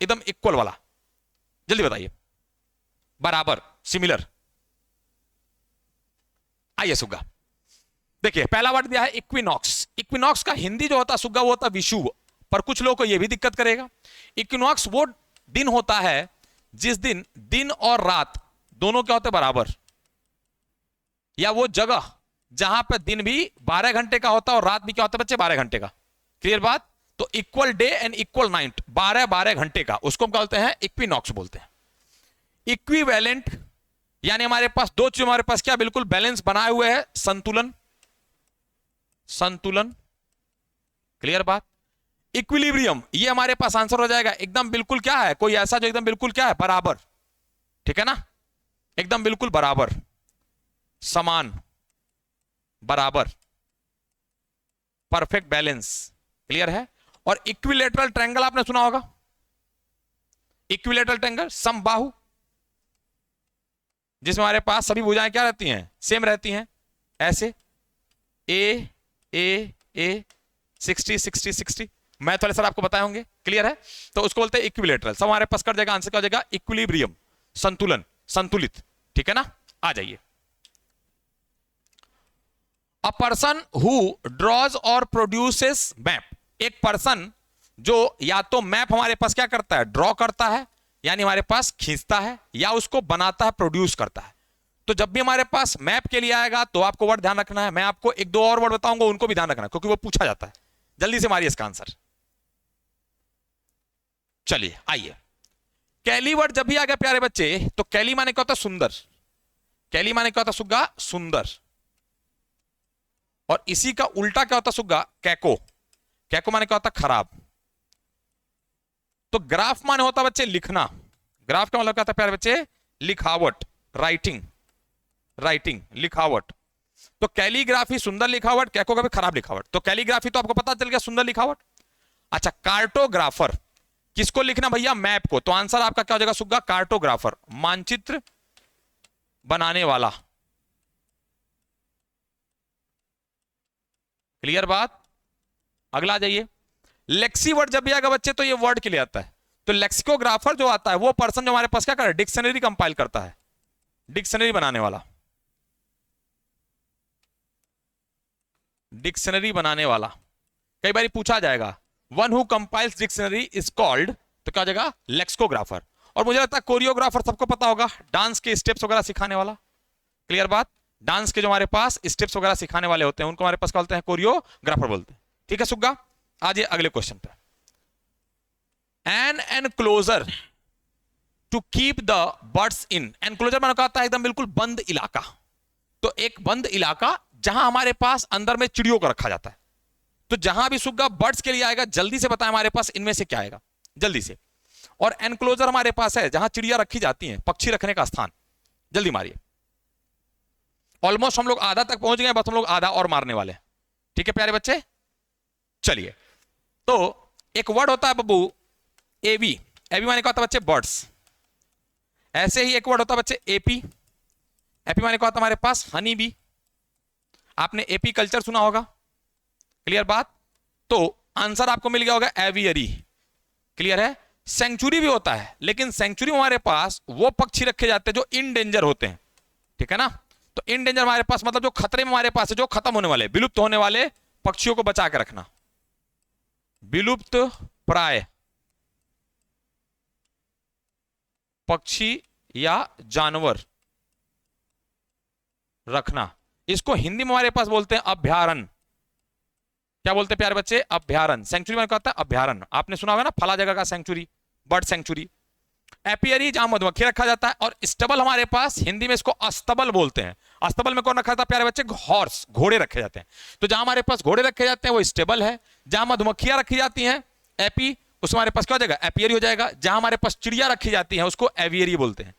एकदम इक्वल वाला, जल्दी बताइए, बराबर, सिमिलर। आइए सुग्गा, देखिए पहला वर्ड दिया है इक्विनॉक्स। इक्विनॉक्स का हिंदी जो होता है सुग्गा वो होता है विषुव, पर कुछ लोगों को यह भी दिक्कत करेगा। इक्विनॉक्स वो दिन होता है जिस दिन दिन और रात दोनों क्या होते हैं, बराबर, या वो जगह जहां पर दिन भी 12 घंटे का होता है और रात भी क्या होता है बच्चे, 12 घंटे का, क्लियर बात। तो equal day and equal night, 12-12 घंटे का, उसको हम क्या बोलते हैं, इक्विनॉक्स बोलते हैं। इक्विवेलेंट यानी हमारे पास दो चीज हमारे पास क्या बिल्कुल बैलेंस बनाए हुए हैं, संतुलन, संतुलन, क्लियर बात। इक्विलिब्रियम ये हमारे पास आंसर हो जाएगा, एकदम बिल्कुल क्या है, कोई ऐसा जो एकदम बिल्कुल क्या है, बराबर, ठीक है ना, एकदम बिल्कुल बराबर, समान, बराबर, परफेक्ट बैलेंस, क्लियर है। और इक्विलेटरल ट्रायंगल आपने सुना होगा, इक्विलेटरल ट्रायंगल, समबाहु, जिसमें हमारे पास सभी भुजाएं क्या रहती हैं, सेम रहती हैं, ऐसे ए ए ए 60-60-60, मैथ वाले सर आपको बताए होंगे, क्लियर है। तो उसको बोलते हैं इक्विलेटरल। सब हमारे पास कर जाएगा, आंसर क्या हो जाएगा, इक्विलिब्रियम, संतुलन, संतुलित, ठीक है ना। आ जाइए, अ पर्सन हु ड्रॉज और प्रोड्यूसेस मैप, एक पर्सन जो या तो मैप हमारे पास क्या करता है, ड्रॉ करता है, यानी हमारे पास खींचता है, या उसको बनाता है, प्रोड्यूस करता है। तो जब भी हमारे पास मैप के लिए आएगा तो आपको वर्ड ध्यान रखना है। मैं आपको एक दो और वर्ड बताऊंगा, उनको भी ध्यान रखना क्योंकि वो पूछा जाता है। जल्दी से मारिए इसका आंसर। चलिए आइए, कैली वर्ड जब भी आ गया प्यारे बच्चे, तो कैली माने क्या होता है, सुंदर। कैली माने क्या होता है सुग्गा, सुंदर। और इसी का उल्टा क्या होता है सुग्गा, कैको। कैको माने क्या होता है, खराब। तो ग्राफ माने होता है बच्चे लिखना। ग्राफ का मतलब क्या होता है प्यारे बच्चे, लिखावट, राइटिंग। राइटिंग, लिखावट। तो कैलीग्राफी सुंदर लिखावट, कैको का भी खराब लिखावट। तो कैलीग्राफी तो आपको पता चल गया, सुंदर लिखावट। अच्छा, कार्टोग्राफर किसको लिखना भैया, मैप को। तो आंसर आपका क्या हो जाएगा सुग्गा, कार्टोग्राफर, मानचित्र बनाने वाला। क्लियर बात। अगला आ जाइए, लेक्सी वर्ड जब भी आएगा बच्चे तो ये वर्ड के लिए आता है। तो लेक्सिकोग्राफर जो आता है वो पर्सन जो हमारे पास क्या करे, डिक्शनरी कंपाइल करता है, डिक्शनरी बनाने वाला। डिक्शनरी बनाने वाला कई बार पूछा जाएगा, one who compiles dictionary is called, तो क्या हो जाएगा, लेक्सिकोग्राफर। और मुझे लगता है कोरियोग्राफर सबको पता होगा, डांस के स्टेप्स वगैरह सिखाने वाला। क्लियर बात। डांस के जो हमारे पास स्टेप्स वगैरह सिखाने वाले होते हैं उनको हमारे पास क्या बोलते हैं, कोरियोग्राफर बोलते हैं। ठीक है सुग्गा। आज अगले क्वेश्चन पे, an enclosure to keep the birds in. Enclosure मैंने कहा था एकदम बिल्कुल बंद इलाका। तो एक बंद इलाका जहां हमारे पास अंदर में चिड़ियों को रखा जाता है। तो जहां भी सुग्गा बर्ड्स के लिए आएगा, जल्दी से बताएं हमारे पास इनमें से क्या आएगा, जल्दी से। और एनक्लोजर हमारे पास है जहां चिड़िया रखी जाती हैं, पक्षी रखने का स्थान। जल्दी मारिए। ऑलमोस्ट हम लोग आधा तक पहुंच गए, बस हम लोग आधा और मारने वाले हैं। ठीक है प्यारे बच्चे, चलिए। तो एक वर्ड होता है बब्बू, एवी। एवी माने क्या होता है बच्चे, बर्ड्स। ऐसे ही एक वर्ड होता है बच्चे, एपी। एपी माने क्या होता है हमारे पास, हनी बी। आपने एपी कल्चर सुना होगा। क्लियर बात। तो आंसर आपको मिल गया होगा एवियरी। क्लियर है। सेंचुरी भी होता है, लेकिन सेंचुरी में हमारे पास वो पक्षी रखे जाते हैं जो इन डेंजर होते हैं। ठीक है ना। तो इन डेंजर हमारे पास मतलब जो खतरे में हमारे पास है, जो खत्म होने वाले, विलुप्त होने वाले पक्षियों को बचा के रखना। विलुप्त प्राय पक्षी या जानवर रखना, इसको हिंदी में हमारे पास बोलते हैं अभ्यारण्य। क्या बोलते हैं प्यारे बच्चे, अभ्यारण्य। सेंचुरी में कहता है अभ्यारण्य। आपने सुना होगा ना, फला जगह का सेंचुरी, बर्ड सेंचुरी। एपियरी जहां मधुमक्खी रखा जाता है। और स्टबल हमारे पास हिंदी में इसको अस्तबल बोलते हैं। अस्तबल में कौन रखा जाता है प्यारे बच्चे, हॉर्स, घोड़े रखे जाते हैं। तो जहां हमारे पास घोड़े रखे जाते हैं वो स्टेबल है। जहां मधुमक्खियां रखी जाती हैं, एपी, उसमें हमारे पास क्या हो जाएगा, एपियरी हो जाएगा। जहां हमारे पास चिड़िया रखी जाती है उसको एवियरी बोलते हैं।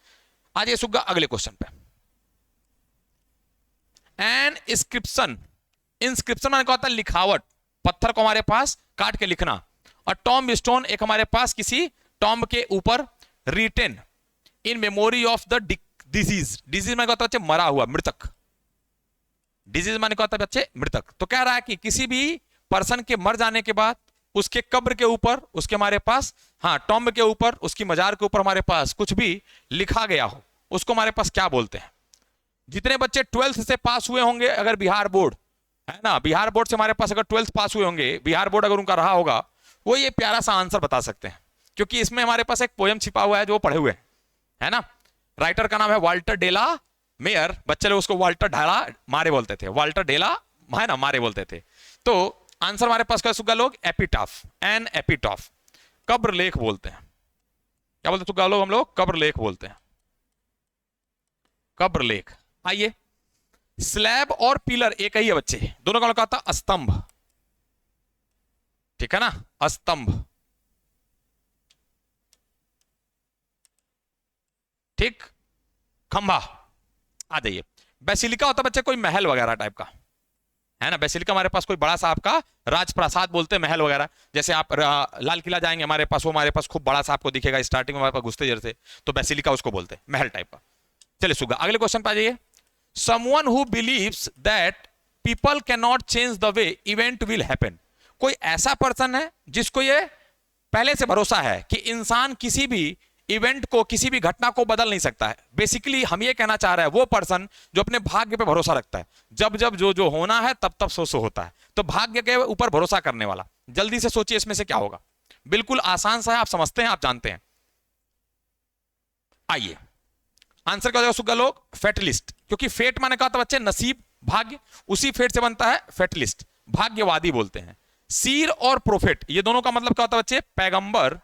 आज ये सुग्गा अगले क्वेश्चन पे, एन इंस्क्रिप्शन। इंस्क्रिप्शन माने क्या होता है, लिखावट, पत्थर को हमारे पास काट के लिखना। और टॉम्ब स्टोन, एक हमारे पास किसी टॉम्ब के ऊपर written in memory of the disease. Disease माने क्या होता है बच्चे, मरा हुआ, मृतक। डिजीज माने क्या होता है बच्चे, मृतक। तो कह रहा है कि किसी भी पर्सन के मर जाने के बाद उसके कब्र के ऊपर, उसके हमारे पास, हाँ, टॉम्ब के ऊपर, उसकी मजार के ऊपर हमारे पास कुछ भी लिखा गया हो, उसको हमारे पास क्या बोलते हैं। जितने बच्चे 12th से पास हुए होंगे, अगर बिहार बोर्ड है ना, बिहार बोर्ड से हमारे पास अगर 12th पास हुए होंगे, बिहार बोर्ड अगर उनका रहा होगा, वो ये प्यारा सा आंसर बता सकते हैं। क्योंकि इसमें हमारे पास एक पोयम छिपा हुआ है जो पढ़े हुए हैं, है ना। राइटर का नाम है वाल्टर डेला मेयर। बच्चे लोग उसको वाल्टर ढाला मारे बोलते थे, वाल्टर डेला है ना मारे बोलते थे। तो आंसर हमारे पास क्या सुग्गा लोग, एपिटाफ, एन एपिटाफ, कब्र लेख बोलते हैं। क्या बोलते सुग्गा लोग, हम लोग कब्र लेख बोलते हैं, कब्र लेख। आइए, स्लैब और पिलर एक ही है बच्चे, दोनों का मतलब आता है स्तंभ। ठीक है ना, स्तंभ। ठीक, खंभा। आ जाइए, बेसिलिका होता है बच्चे कोई महल वगैरह टाइप का, है ना। बेसिलिका हमारे पास कोई बड़ा सा आपका राजप्रासाद बोलते हैं, महल वगैरह। जैसे आप लाल किला जाएंगे हमारे पास, वो हमारे पास खूब बड़ा सा आपको दिखेगा स्टार्टिंग में हमारे पास घुसते जैसे, तो बेसिलिका उसको बोलते हैं, महल टाइप का। चलिए सुग्गा अगले क्वेश्चन पे आ जाइए। Someone who believes that people cannot change the way event will happen। कोई ऐसा पर्सन है जिसको ये पहले से भरोसा है कि इंसान किसी भी इवेंट को, किसी भी घटना को बदल नहीं सकता है। बेसिकली हम ये कहना चाह रहे हैं, वो पर्सन जो अपने भाग्य पे भरोसा रखता है, जब जब जो जो होना है तब तब सो होता है। तो भाग्य के ऊपर भरोसा करने वाला, जल्दी से सोचिए इसमें से क्या होगा। बिल्कुल आसान सा है, आप समझते हैं, आप जानते हैं। आइए आंसर क्या हो जाएगा सुग्गा लोग? फेटलिस्ट। क्योंकि फेट माने क्या होता है बच्चे? नसीब, भाग्य। उसी फेट से बनता है फेटलिस्ट, भाग्यवादी बोलते हैं। सीर और प्रोफेट ये दोनों का मतलब क्या होता है बच्चे? पैगंबर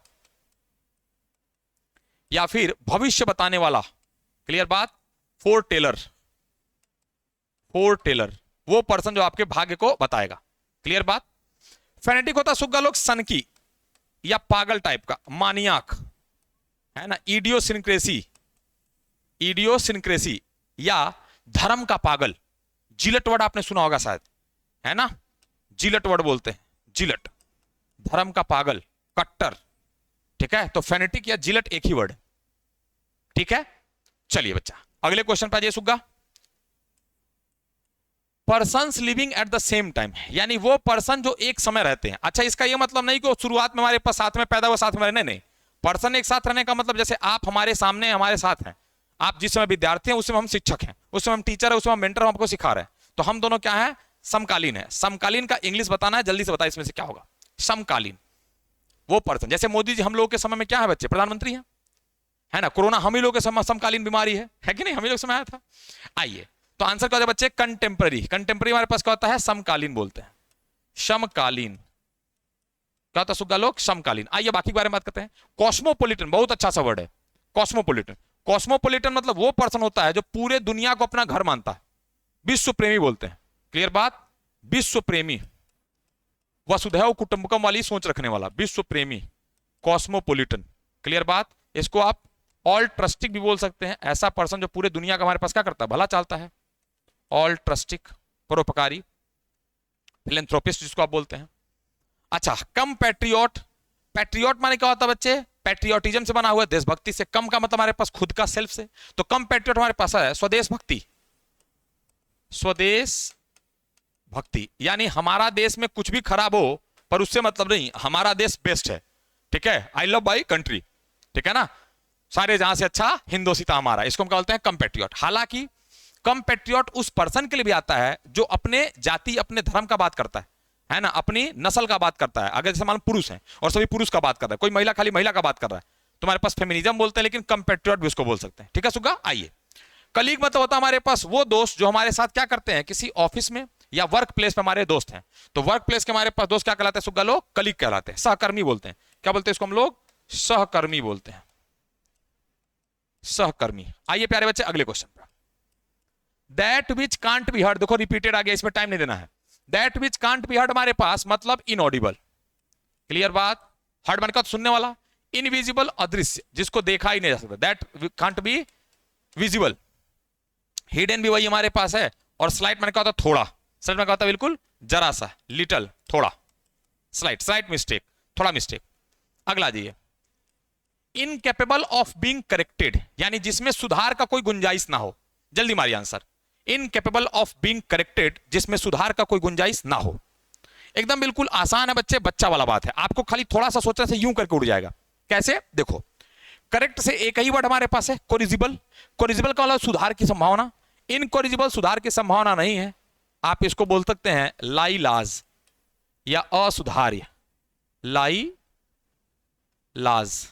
या फिर भविष्य बताने वाला। क्लियर बात? फोर टेलर, फोर टेलर वो पर्सन जो आपके भाग्य को बताएगा। क्लियर बात? फेनेटिक होता है सुग्गा लोग सनकी या पागल टाइप का, मानियाक, है ना, इडियोसिनक्रेसी, इडियोसिनक्रेसी या धर्म का पागल। जिलट वर्ड आपने सुना होगा शायद, है ना, जिलट वर्ड बोलते हैं, जिलट, धर्म का पागल, कट्टर। ठीक है, तो फेनेटिक या जिलट एक ही वर्ड। ठीक है, चलिए बच्चा अगले क्वेश्चन पे आ जाइए सुग्गा। Persons living at the same time, यानी वो पर्सन जो एक समय रहते हैं। अच्छा, इसका ये मतलब नहीं कि शुरुआत में हमारे पास साथ में पैदा हुआ साथ में रहने, नहीं। पर्सन एक साथ रहने का मतलब जैसे आप हमारे सामने हमारे साथ हैं, आप जिस समय विद्यार्थी हैं उस समय हम शिक्षक हैं, उस समय हम टीचर है, उस समय हम मेंटर, हम आपको सिखा रहे हैं, तो हम दोनों क्या है? समकालीन है। समकालीन का इंग्लिश बताना है, जल्दी से बताइए इसमें से क्या होगा? समकालीन। वो पर्सन जैसे मोदी जी हम लोगों के समय में क्या है बच्चे? प्रधानमंत्री हैं, है ना। कोरोना हम ही लोग के समय समकालीन बीमारी है कि नहीं? हम ही लोग समय आया था। आइए तो आंसर क्या होता है बच्चे? कंटेम्पररी। कंटेम्पररी हमारे पास क्या होता है? समकालीन बोलते हैं। समकालीन क्या होता है सुग्गा लोग? समकालीन। आइए बाकी के बारे में बात करते हैं। कॉस्मोपोलिटन बहुत अच्छा सा वर्ड है, कॉस्मोपोलिटन। कॉस्मोपोलिटन मतलब वो पर्सन होता है जो पूरे दुनिया को अपना घर मानता है, विश्व प्रेमी बोलते हैं। क्लियर बात? विश्व प्रेमी, वसुधैव कुटुंबकम वाली सोच रखने वाला, विश्व प्रेमी, कॉस्मोपोलिटन। क्लियर बात? इसको आप ऑल ट्रस्टिक भी बोल सकते हैं। ऐसा पर्सन जो पूरे दुनिया का हमारे पास क्या करता है? भला चालता है। ऑल ट्रस्टिक, परोपकारी, फिलेंथ्रोपिस्ट जिसको आप बोलते हैं। अच्छा, कम पैट्रियोट। पैट्रियोट माने क्या होता है बच्चे? पैट्रियोटिज्म से बना हुआ है, देशभक्ति से। कम का मतलब हमारे पास खुद का, सेल्फ से। तो कम पैट्रियोट हमारे पास है स्वदेश भक्ति, स्वदेश भक्ति, यानी हमारा देश में कुछ भी खराब हो पर उससे मतलब नहीं, हमारा देश बेस्ट है। ठीक है, आई लव माई कंट्री, ठीक है ना, सारे जहां से अच्छा हिंदोसिता हमारा, इसको हम क्या बोलते हैं? कम पैट्रियोट। हालांकि कम पैट्रियोट उस पर्सन के लिए भी आता है जो अपने जाति, अपने धर्म का बात करता है ना, अपनी नस्ल का बात करता है। अगर जैसे मान पुरुष हैं और सभी पुरुष का बात कर रहा है, कोई महिला खाली महिला का बात कर रहा है, तो हमारे पास फेमिनिज्म बोलते हैं, लेकिन कम पैट्रियोट भी उसको बोल सकते हैं। ठीक है सुग्गा? आइए, कलीग मतलब होता है हमारे पास वो दोस्त जो हमारे साथ क्या करते हैं? किसी ऑफिस में या वर्क प्लेस पे हमारे दोस्त हैं, तो वर्क प्लेस के हमारे पास दोस्त क्या कहलाते हैं सुग्गा लोग? कलीग कहलाते हैं, सहकर्मी बोलते हैं। क्या बोलते हैं इसको हम लोग? सहकर्मी बोलते हैं, सहकर्मी। आइए प्यारे बच्चे अगले क्वेश्चन पर। That which can't be heard, देखो रिपीटेड आ गया, इसमें टाइम नहीं देना है। That which can't be heard हमारे पास मतलब इनऑडिबल। क्लियर बात? हर्ड मान का सुनने वाला, इनविजिबल अदृश्य, जिसको देखा ही नहीं जा सकता, that can't be visible. Hidden भी वही हमारे पास है, और स्लाइट मैंने कहा था थोड़ा, स्लाइट में कहा था बिल्कुल जरा सा, लिटल, थोड़ा, स्लाइट, स्लाइट मिस्टेक, थोड़ा मिस्टेक। अगला जाइए, इनकेपेबल ऑफ बीइंग करेक्टेड, यानी जिसमें सुधार का कोई गुंजाइश ना हो। जल्दी मारिए answer. Incapable of being corrected, जिसमें सुधार का कोई गुंजाइश ना हो। एकदम बिल्कुल आसान है बच्चे, बच्चा वाला बात है, आपको खाली थोड़ा सा सोचने से यूं करके उड़ जाएगा। कैसे? देखो, करेक्ट से एक ही वर्ड हमारे पास है, कोरिजिबल। कोरिजिबल का मतलब सुधार की संभावना, इनकोरिजिबल सुधार की संभावना नहीं है। आप इसको बोल सकते हैं लाई लाज या असुधार्य, लाई लाज,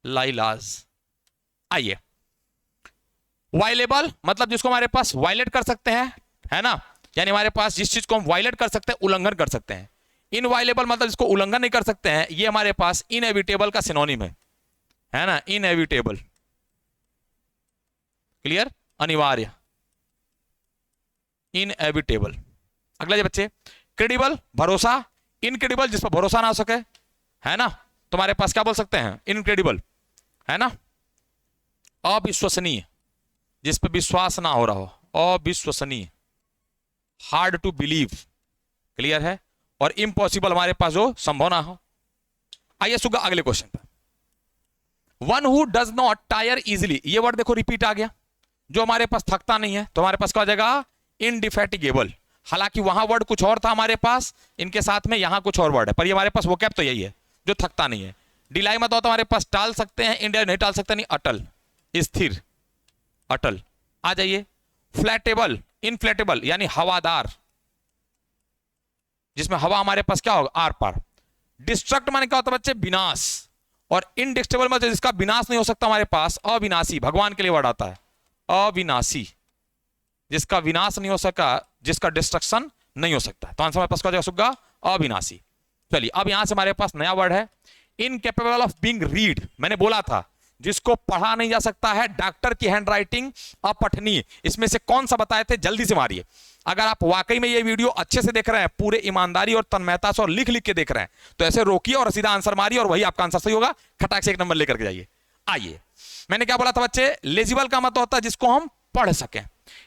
लाई लाज। आइए, वायलेबल मतलब जिसको हमारे पास वायलेट कर सकते हैं, है ना, यानी हमारे पास जिस चीज को हम वायलेट कर सकते हैं, उल्लंघन कर सकते हैं। इनवायलेबल मतलब जिसको उल्लंघन नहीं कर सकते हैं, ये हमारे पास इनएविटेबल का सिनोनिम है ना, इनएविटेबल। क्लियर? अनिवार्य, इनएविटेबल। अगला जी बच्चे, क्रेडिबल भरोसा, इनक्रेडिबल जिस पर भरोसा ना हो सके, है ना, तुम्हारे पास क्या बोल सकते हैं? इनक्रेडिबल, है ना, अविश्वसनीय, जिस पर विश्वास ना हो रहा हो, अविश्वसनीय, हार्ड टू बिलीव। क्लियर है? और इम्पॉसिबल हमारे पास जो संभव ना हो। आइए सुगा अगले क्वेश्चन पर। One who does not tyre easily, ये वर्ड देखो रिपीट आ गया, जो हमारे पास थकता नहीं है, तो हमारे पास क्या हो जाएगा? इनडिफेटिगेबल। हालांकि वहां वर्ड कुछ और था हमारे पास, इनके साथ में यहां कुछ और वर्ड है, पर ये हमारे पास वोकैब तो यही है, जो थकता नहीं है। डिलाई मत होता हमारे पास टाल सकते हैं, इंडिया नहीं टाल सकते, नहीं, अटल, स्थिर, अटल। आ जाइए, फ्लैटेबल, इनफ्लैटेबल यानी हवादार, जिसमें हवा हमारे पास क्या होगा, आर पार। डिस्ट्रक्ट माने क्या होता है बच्चे, विनाश। और इनडिस्ट्रक्टेबल मतलब जिसका विनाश नहीं हो सकता हमारे पास, अविनाशी, भगवान के लिए वर्ड आता है अविनाशी, जिसका विनाश नहीं हो सका, जिसका डिस्ट्रक्शन नहीं हो सकता। तो आंसर हमारे पास क्या हो जाएगा सुग्गा, अविनाशी। चलिए अब यहां से हमारे पास नया वर्ड है, इनकेपेबल ऑफ बीइंग रीड। मैंने बोला था जिसको पढ़ा नहीं जा सकता है, डॉक्टर की हैंडराइटिंग अपठनीय। इसमें से कौन सा बताए थे, जल्दी से मारिए। अगर आप वाकई में ये वीडियो अच्छे से देख रहे हैं, पूरे ईमानदारी और तन्मयता से और लिख लिख के देख रहे हैं, तो ऐसे रोकिए और सीधा आंसर मारिए और वही आपका आंसर सही होगा। खटाक से 1 नंबर लेकर के जाइए। आइए, मैंने क्या बोला था बच्चे, लेजिबल का मतलब होता है जिसको हम पढ़ सकें,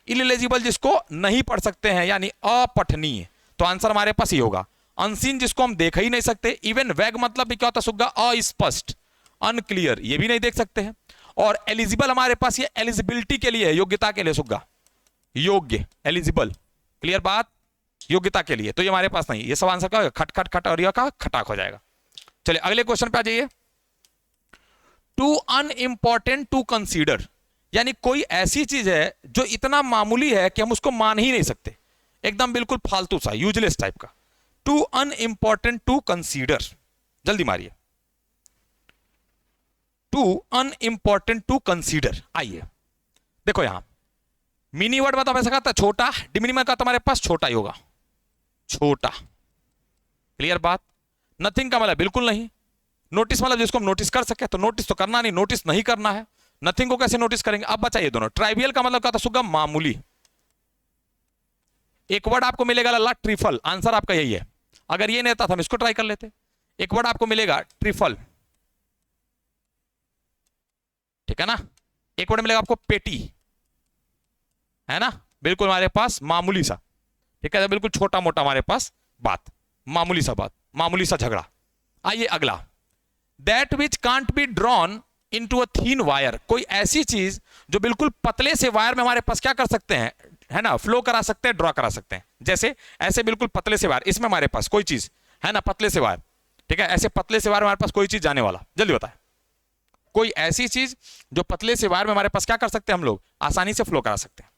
इलेजिबल जिसको नहीं पढ़ सकते हैं यानी अपठनीय। तो आंसर हमारे पास ये होगा। अनसीन जिसको हम देख ही नहीं सकते। इवन वैग मतलब भी क्या होता है सुग्गा, अस्पष्ट, अनक्लियर, ये भी नहीं देख सकते हैं। और एलिजिबल हमारे पास ये एलिजिबिलिटी के लिए है, योग्यता के लिए सुग्गा, योग्य, एलिजिबल, क्लियर बात, योग्यता के लिए। तो ये हमारे पास नहीं, ये सब आंसर क्या होगा, खट खट खट और यह का खटाक हो जाएगा। चलिए अगले क्वेश्चन पे आ जाइए। टू अनइंपॉर्टेंट टू कंसीडर, यानी कोई ऐसी चीज है जो इतना मामूली है कि हम उसको मान ही नहीं सकते, एकदम बिल्कुल फालतू सा, यूजलेस टाइप का। टू अनइंपॉर्टेंट टू कंसीडर, जल्दी मारिए। Too unimportant to consider. आइए देखो यहां मिनी वर्ड मतलब ऐसा कहता है छोटा, डिमिनिमम का तुम्हारे पास छोटा ही होगा, छोटा, क्लियर बात। नथिंग का मतलब बिल्कुल नहीं। नोटिस मतलब जिसको हम नोटिस कर सके, तो नोटिस तो करना नहीं, नोटिस नहीं करना है। नथिंग को कैसे नोटिस करेंगे, अब बचाइए दोनों। ट्राइवियल का मतलब क्या था सुगम, मामूली। एक वर्ड आपको मिलेगा लल्ला ट्रिफल, आंसर आपका यही है। अगर ये नहीं था तो हम इसको ट्राई कर लेते। एक वर्ड आपको मिलेगा ट्रिफल, ठीक है ना। एक वर्ड मिलेगा आपको पेटी, है ना, बिल्कुल हमारे पास मामूली सा, ठीक है, बिल्कुल छोटा मोटा हमारे पास बात, मामूली सा बात, मामूली सा झगड़ा। आइए अगला, that which can't be drawn into a thin wire, कोई ऐसी चीज जो बिल्कुल पतले से वायर में हमारे पास क्या कर सकते हैं, है ना, फ्लो करा सकते हैं, ड्रॉ करा सकते हैं। जैसे ऐसे बिल्कुल पतले से वायर, इसमें हमारे पास कोई चीज है ना, पतले से वायर, ठीक है, ऐसे पतले से वायर में हमारे पास कोई चीज जाने वाला, जल्दी बताएं। कोई ऐसी चीज जो पतले से वायर में हमारे पास क्या कर सकते हैं, हम लोग आसानी से फ्लो करा सकते हैं।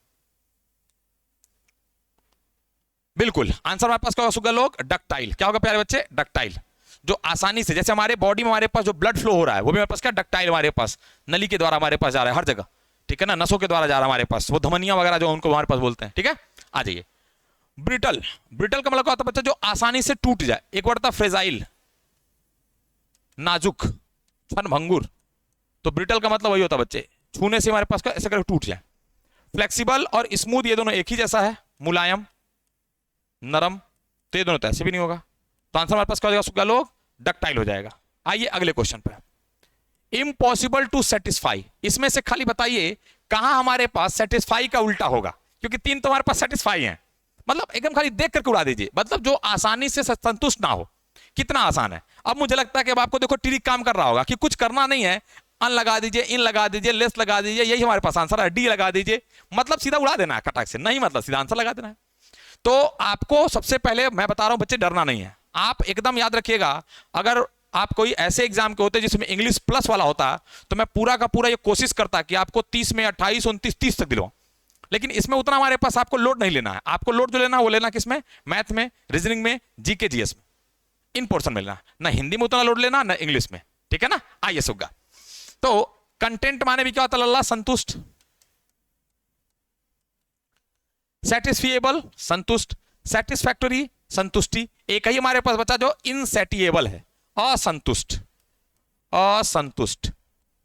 बिल्कुल आंसर हमारे पास क्या होगा लोग, डक्टाइल। क्या होगा प्यारे बच्चे, डक्टाइल, जो आसानी से, जैसे हमारे बॉडी में हमारे पास जो ब्लड फ्लो हो रहा है वो भी हमारे पास क्या, डक्टाइल, हमारे पास नली के द्वारा हमारे पास जा रहा है हर जगह, ठीक है ना, नसों के द्वारा जा रहा है हमारे पास, वो धमनियां वगैरह जो उनको हमारे पास बोलते हैं, ठीक है। आ जाइए, ब्रिटल, ब्रिटल का मतलब क्या होता है बच्चा, जो आसानी से टूट जाए। एक वर्ड था फ्रेजाइल, नाजुक, क्षणभंगुर। तो ब्रिटल का मतलब वही होता है बच्चे, छूने से हमारे पास का ऐसे करके टूट जाए। फ्लेक्सिबल और स्मूथ ये दोनों एक ही जैसा है, मुलायम, नरम, तो ये दोनों तो ऐसे भी नहीं होगा। तो आंसर हमारे पास क्या हो जाएगा लोग, डक्टाइल हो जाएगा। आइए अगले क्वेश्चन पे, इम्पॉसिबल टू सेटिस्फाई, इसमें से खाली बताइए कहां हमारे पास सेटिस्फाई का उल्टा होगा, क्योंकि 3 तो हमारे पास सेटिस्फाई हैं। मतलब एकदम खाली देख करके उड़ा दीजिए, मतलब जो आसानी से संतुष्ट ना हो। कितना आसान है। अब मुझे लगता है कि अब आपको देखो ट्रिक काम कर रहा होगा कि कुछ करना नहीं है, अन लगा दीजिए, इन लगा दीजिए, लेस लगा दीजिए, यही हमारे पास आंसर है, डी लगा दीजिए, मतलब सीधा उड़ा देना है कटाक से, नहीं मतलब सीधा आंसर लगा देना है। तो आपको सबसे पहले मैं बता रहा हूं बच्चे, डरना नहीं है। आप एकदम याद रखिएगा, अगर आप कोई ऐसे एग्जाम के होते जिसमें इंग्लिश प्लस वाला होता तो मैं पूरा का पूरा ये कोशिश करता कि आपको 30 में 28, 29, 30 तक दिलवाऊं। लेकिन इसमें उतना हमारे पास आपको लोड नहीं लेना है। आपको लोड जो लेना है वो लेना किसमें, मैथ में, रीजनिंग में, जीके जीएस में, इन पोर्शन में लेना, ना हिंदी में उतना लोड लेना, ना इंग्लिश में, ठीक है ना। आइए सुग्गा, तो कंटेंट माने भी क्या होता है लल्ला, संतुष्ट, सेटिस्फिएबल, संतुष्ट, सेटिस्फैक्टरी, संतुष्टि। एक ही हमारे पास बचा जो इनसेटिएबल है, असंतुष्ट, असंतुष्ट।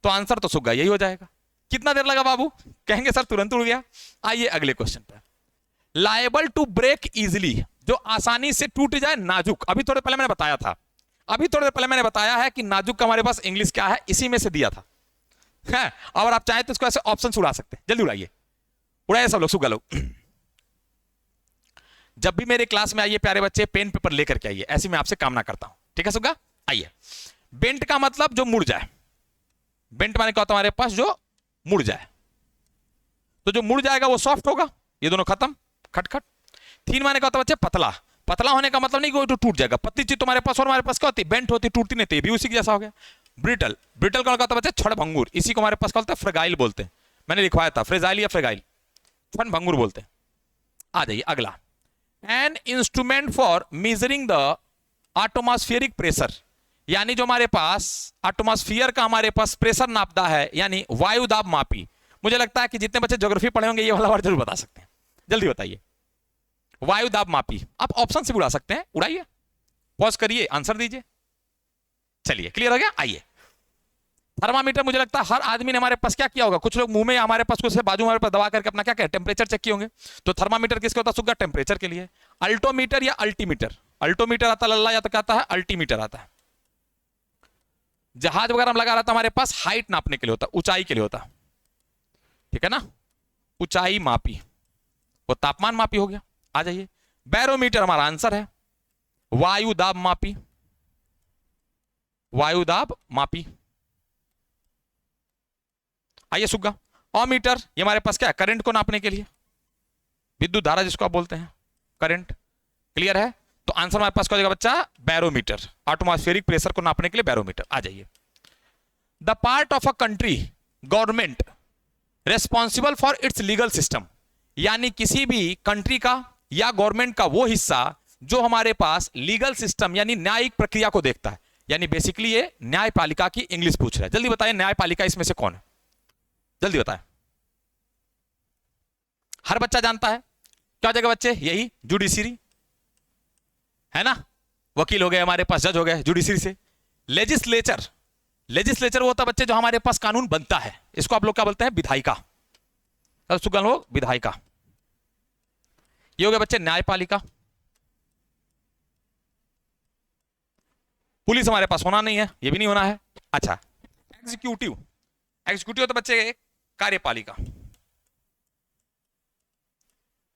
तो आंसर तो सुग्गा यही हो जाएगा। कितना देर लगा बाबू, कहेंगे सर तुरंत उड़ गया। आइए अगले क्वेश्चन पे, लायबल टू ब्रेक इजिली, जो आसानी से टूट जाए, नाजुक। अभी थोड़े पहले मैंने बताया था, अभी थोड़ी देर पहले मैंने बताया है कि नाजुक का हमारे पास इंग्लिश क्या है, इसी में से दिया था है। और आप चाहें तो इसको ऐसे ऑप्शन उड़ा सकते हैं, जल्दी उड़ाइए, उड़ाइए सब लोग, सुग्गा लोग। जब भी मेरे क्लास में आइए प्यारे बच्चे, पेन पेपर लेकर के आइए, ऐसी मैं आपसे कामना करता हूं, ठीक है सुग्गा। आइए, बेंट का मतलब जो मुड़ जाए, बेंट माने क्या होता है हमारे पास, जो मुड़ जाए। तो जो मुड़ जाएगा वो सॉफ्ट होगा, ये दोनों खत्म, खटखट। थीन माने क्या होता है बच्चे, पतला, पतला होने का मतलब नहीं कि वो टूट जाएगा। पतली चीज तुम्हारे पास और हमारे पास क्या होती है, बेंट होती, टूटती नहीं थी, भी उसी की जैसा हो गया। ब्रिटल, ब्रिटल का होता है बच्चे क्षणभंगुर, इसी को हमारे पास क्या होता है, फ्रेगाइल बोलते हैं। मैंने लिखवाया था फ्रेजाइल या फ्रेगाइल, क्षणभंगुर बोलते हैं। आ जाइए अगला, an instrument for measuring the atmospheric pressure, यानी जो हमारे पास एटमॉस्फेयर का हमारे पास प्रेशर नापता है, यानी वायु दाब मापी। मुझे लगता है कि जितने बच्चे ज्योग्राफी पढ़े होंगे ये वाला वर्ड जरूर बता सकते हैं, जल्दी बताइए। वायु दाब मापी, आप ऑप्शन से उड़ा सकते हैं, उड़ाइए, पॉज करिए, आंसर दीजिए। चलिए क्लियर हो गया। आइए, थर्मामीटर मुझे लगता है हर आदमी ने हमारे पास क्या किया होगा, कुछ लोग मुंह में या हमारे पास कुछ बाजू हमारे पास दबा करके अपना क्या टेम्परेचर चेक किए होंगे। तो थर्मामीटर किसके होता है सुग्गा, टेम्परेचर के लिए। अल्टोमीटर या अल्टीमीटर, अल्टोमीटर आता लल्ला, या तो क्या आता है अल्टीमीटर आता है। जहाज वगैरह हम लगा रहा था हमारे पास हाइट नापने के लिए होता, ऊंचाई के लिए होता, ठीक है ना, ऊंचाई मापी, वो तापमान मापी हो गया। आ जाइए, बैरोमीटर हमारा आंसर है, वायु दाब मापी, वायु दाब मापी। आइए सुग्गा, ओमीटर, ये हमारे पास क्या है, करंट को नापने के लिए, विद्युत धारा जिसको आप बोलते हैं, करंट। क्लियर है, तो आंसर हमारे पास क्या हो जाएगा बच्चा, बैरोमीटर, एटमॉस्फेरिक प्रेशर को नापने के लिए बैरोमीटर। आ जाइए, the part of a country government responsible for its legal system, यानी किसी भी कंट्री का या गवर्नमेंट का वो हिस्सा जो हमारे पास लीगल सिस्टम यानी न्यायिक प्रक्रिया को देखता है, यानी बेसिकली ये न्यायपालिका की इंग्लिश पूछ रहा है। जल्दी बताएं, न्यायपालिका इसमें से कौन है, जल्दी बताएं। हर बच्चा जानता है, क्या हो जाएगा बच्चे, यही जुडिशरी है ना, वकील हो गए हमारे पास, जज हो गए जुडिशरी से। लेजिस्लेचर, लेजिस्लेचर वो होता है बच्चे जो हमारे पास कानून बनता है, इसको आप लोग क्या बोलते हैं, विधायिका, लोग विधायिका। ये हो गया बच्चे न्यायपालिका। पुलिस हमारे पास होना नहीं है, ये भी नहीं होना है। अच्छा, एग्जीक्यूटिव, एग्जीक्यूटिव होता बच्चे कार्यपालिका,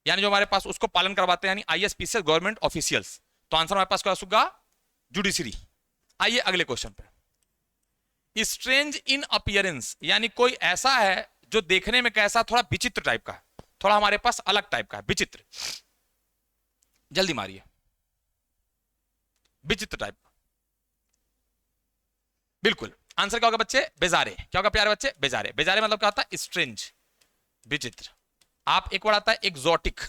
यानी जो हमारे पास उसको पालन करवाते हैं, यानी आईएएस गवर्नमेंट ऑफिशियल्स। तो आंसर हमारे पास क्या होगा, जुडिशरी। आइए अगले क्वेश्चन पे, स्ट्रेंज इन अपीयरेंस, यानी कोई ऐसा है जो देखने में कैसा, थोड़ा विचित्र टाइप का है, थोड़ा हमारे पास अलग टाइप का है, विचित्र। जल्दी मारिए, विचित्र टाइप, बिल्कुल आंसर क्या होगा बच्चे, बेजारे। क्या होगा प्यारे बच्चे, बेजारे। बेजारे मतलब क्या होता है, स्ट्रेंज, विचित्र। आप एक वर्ड आता है एक्सोटिक,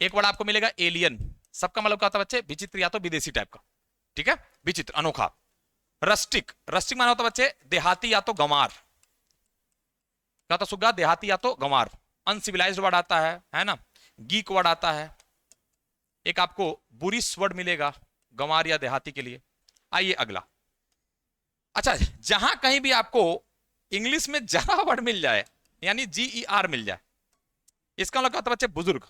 एक वर्ड आपको मिलेगा एलियन, सबका मतलब क्या होता है बच्चे, विचित्र या तो विदेशी टाइप का, ठीक है, विचित्र, अनोखा। रस्टिक, रस्टिक माना होता है बच्चे देहाती या तो गंवार, क्या होता सुग्गा, देहाती या तो गंवार। अनसिविलाइज्ड वर्ड आता है ना, गीक वर्ड आता है, एक आपको बुरिश वर्ड मिलेगा गंवार या देहाती के लिए। आइए अगला, अच्छा जहां कहीं भी आपको इंग्लिश में जरा वर्ड मिल जाए, यानी GER मिल जाए, इसका मतलब क्या होता है बच्चे, बुजुर्ग,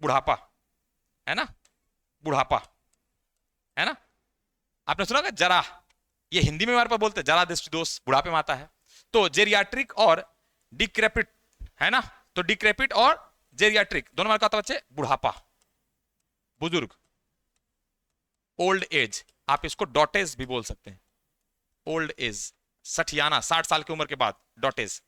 बुढ़ापा, है ना, बुढ़ापा, है ना। आपने सुना होगा जरा, ये हिंदी में हमारे पास बोलते हैं जरा दृष्टि दोष, बुढ़ापे में आता है। तो जेरियाट्रिक और डिक्रेपिट, है ना, तो डिक्रेपिट और जेरियाट्रिक दोनों में क्या होता है बच्चे, बुढ़ापा, बुजुर्ग, ओल्ड एज, आप इसको डॉटेज भी बोल सकते हैं, ओल्ड एज, सठियाना, 60 साल की उम्र के बाद, डॉटेज।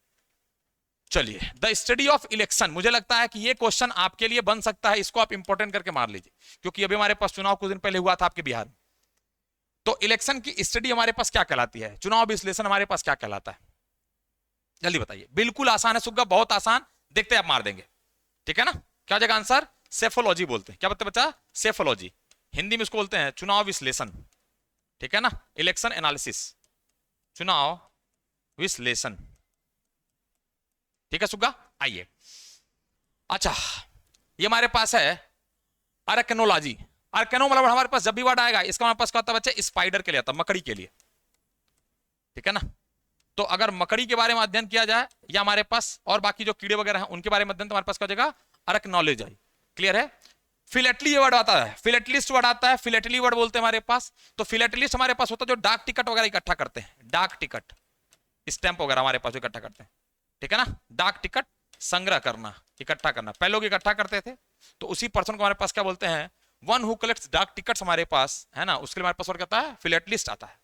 चलिए, द स्टडी ऑफ इलेक्शन, मुझे लगता है कि ये क्वेश्चन आपके लिए बन सकता है, इसको आप इंपॉर्टेंट करके मार लीजिए, क्योंकि अभी हमारे पास चुनाव कुछ दिन पहले हुआ था आपके बिहार में। तो इलेक्शन की स्टडी हमारे पास क्या कहलाती है, चुनाव विश्लेषण हमारे पास क्या कहलाता है, जल्दी बताइए। बिल्कुल आसान है सुग्गा, बहुत आसान, देखते हैं आप मार देंगे, ठीक है ना। क्या हो जाएगा आंसर, सेफोलॉजी बोलते हैं, क्या बोलते हैं बच्चा, सेफोलॉजी, हिंदी में इसको बोलते हैं चुनाव विश्लेषण, ठीक है ना, इलेक्शन एनालिसिस, चुनाव विश्लेषण, ठीक है सुग्गा। आइए, अच्छा ये हमारे पास है आर्कनोलॉजी। आर्कनो मतलब हमारे पास जब भी वर्ड आएगा, इसका हमारे पास क्या होता है बच्चे, स्पाइडर के लिए आता है, मकड़ी के लिए, ठीक है ना। तो अगर मकड़ी के बारे में अध्ययन किया जाए, या हमारे पास और बाकी जो कीड़े वगैरह हैं उनके बारे में अध्ययन, तो हमारे पास क्या हो जाएगा, आर्कनोलॉजी। क्लियर है। फिलेटली ये वर्ड आता है, फिलेटलिस्ट वर्ड आता है, फिलेटली वर्ड बोलते हैं हमारे पास। तो फिलेटलिस्ट हमारे पास होता है जो डाक टिकट वगैरह इकट्ठा करते हैं, डाक टिकट, स्टैंप वगैरह हमारे पास इकट्ठा करते हैं, ठीक है ना। डाक टिकट संग्रह करना, इकट्ठा करना, पहले लोग इकट्ठा करते थे, तो उसी पर्सन को हमारे पास क्या बोलते हैं, वन हु कलेक्ट्स डाक टिकट्स हमारे पास, है ना, उसके लिए हमारे पास वर्ड कहता है फिलेटलिस्ट आता है।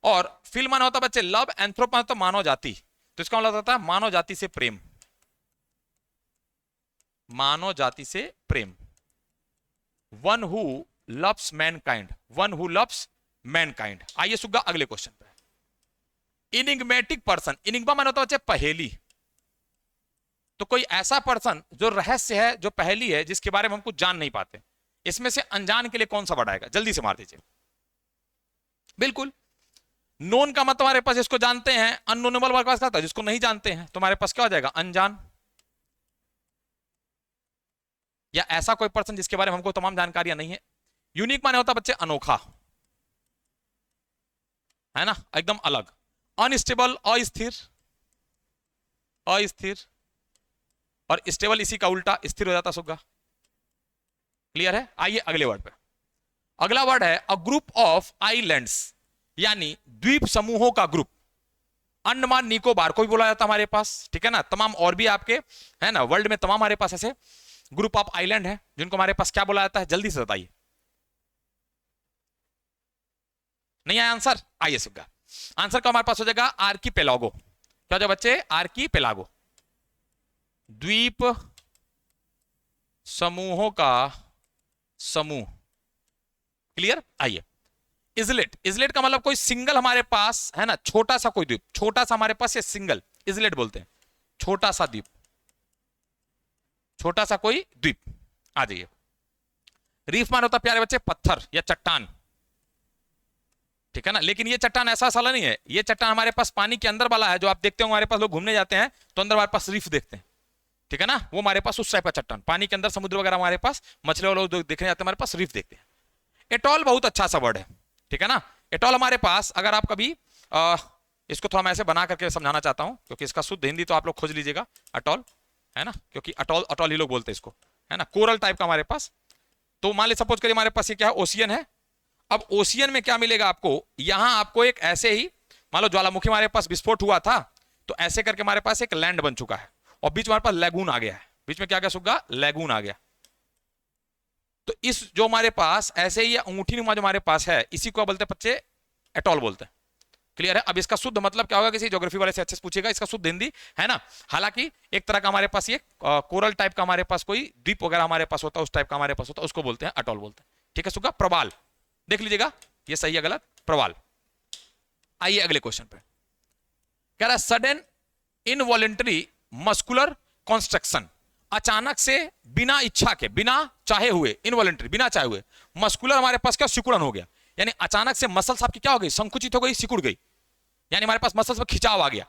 और फिल माना होता है बच्चे लव, एंथ्रोप माना तो मानव जाति, तो इसका मतलब होता है मानव जाति से प्रेम, मानव जाति से प्रेम। One who loves mankind, one who loves mankind. आइए सुग्गा अगले क्वेश्चन पे, इनिग्मेटिक पर्सन, इनिग्मा माना होता है बच्चे पहेली, तो कोई ऐसा पर्सन जो रहस्य है, जो पहेली है, जिसके बारे में हम कुछ जान नहीं पाते, इसमें से अनजान के लिए कौन सा वर्ड आएगा? जल्दी से मार दीजिए। बिल्कुल, नोन का मतलब हमारे पास इसको जानते हैं, अननोनेबल हमारे पास आता है जिसको नहीं जानते हैं, तो हमारे पास क्या हो जाएगा? अनजान। या ऐसा कोई पर्सन जिसके बारे में हमको तमाम जानकारियां नहीं है। यूनिक माने होता बच्चे अनोखा, है ना, एकदम अलग। अनस्टेबल अस्थिर, अस्थिर, और स्टेबल इसी का उल्टा स्थिर हो जाता सुग्गा। क्लियर है? आइए अगले वर्ड पे। अगला वर्ड है अ ग्रुप ऑफ आइलैंड्स, यानी द्वीप समूहों का ग्रुप। अंडमान निकोबार को भी बोला जाता है हमारे पास, ठीक है ना, तमाम और भी आपके है ना वर्ल्ड में तमाम हमारे पास ऐसे ग्रुप ऑफ आइलैंड है जिनको हमारे पास क्या बोला जाता है? जल्दी से बताइए। नहीं आया आंसर? आइए सुग्गा, आंसर का हमारे पास हो जाएगा आर्कीपेलागो। क्या हो जाएगा बच्चे? आर्कीपेलागो, द्वीप समूहों का समूह। क्लियर? आइए इजलेट, इजलेट का मतलब कोई सिंगल हमारे पास है ना, छोटा सा कोई द्वीप, छोटा सा हमारे पास ये सिंगल इजलेट बोलते हैं, छोटा सा द्वीप, छोटा सा कोई द्वीप। आ जाइए। रीफ माने होता प्यारे बच्चे पत्थर या चट्टान, ठीक है ना, लेकिन ये चट्टान ऐसा साला नहीं है, ये चट्टान हमारे पास पानी के अंदर वाला है, जो आप देखते हो हमारे पास लोग घूमने जाते हैं तो अंदर हमारे पास रीफ देखते हैं, ठीक है ना, वो हमारे पास उस टाइप का चट्टान, पानी के अंदर समुद्र वगैरह हमारे पास मछली वाले लोग देखने जाते हैं, हमारे पास रीफ देखते हैं। एटॉल बहुत अच्छा सा वर्ड है, ठीक है ना। एटॉल हमारे पास अगर आप कभी इसको थोड़ा मैं ऐसे बना करके समझाना चाहता हूं, क्योंकि इसका शुद्ध हिंदी तो आप लोग खोज लीजिएगा, अटॉल, है ना, क्योंकि अटॉल अटॉल ही लोग बोलते हैं इसको, है ना, कोरल टाइप का हमारे पास। तो मान ली सपोज करिए हमारे पास ये क्या है? ओशियन है। अब ओशियन में क्या मिलेगा आपको? यहां आपको एक ऐसे ही मान लो ज्वालामुखी हमारे पास विस्फोट हुआ था, तो ऐसे करके हमारे पास एक लैंड बन चुका है, और बीच में हमारे पास लैगून आ गया है। बीच में क्या गया सुग्गा? लैगून आ गया। तो इस जो हमारे पास ऐसे ही अंगूठी नुमा जो हमारे पास है, इसी को बोलते हैं बच्चे एटॉल बोलते हैं। क्लियर है? अब इसका शुद्ध मतलब क्या होगा? किसी ज्योग्राफी वाले से अच्छे से पूछेगा इसका शुद्ध हिंदी, है ना। हालांकि एक तरह का हमारे पास ये कोरल टाइप का हमारे पास कोई द्वीप वगैरह हमारे पास होता है, उस टाइप का हमारे पास होता है, उसको बोलते हैं अटॉल बोलते हैं, ठीक है सुग्गा। प्रवाल देख लीजिएगा, ये सही है गलत? प्रवाल। आइए अगले क्वेश्चन पे। कह रहा है सडन इनवॉलेंटरी मस्कुलर कॉन्स्ट्रक्शन, अचानक से बिना इच्छा के, बिना चाहे हुए, इनवॉलेंटरी बिना चाहे हुए, मस्कुलर हमारे पास क्या? सिकुड़न हो गया, यानी अचानक से मसल्स आपकी क्या हो गई? संकुचित हो गई, सिकुड़ गई, यानी हमारे पास मसल्स में खिंचाव आ गया,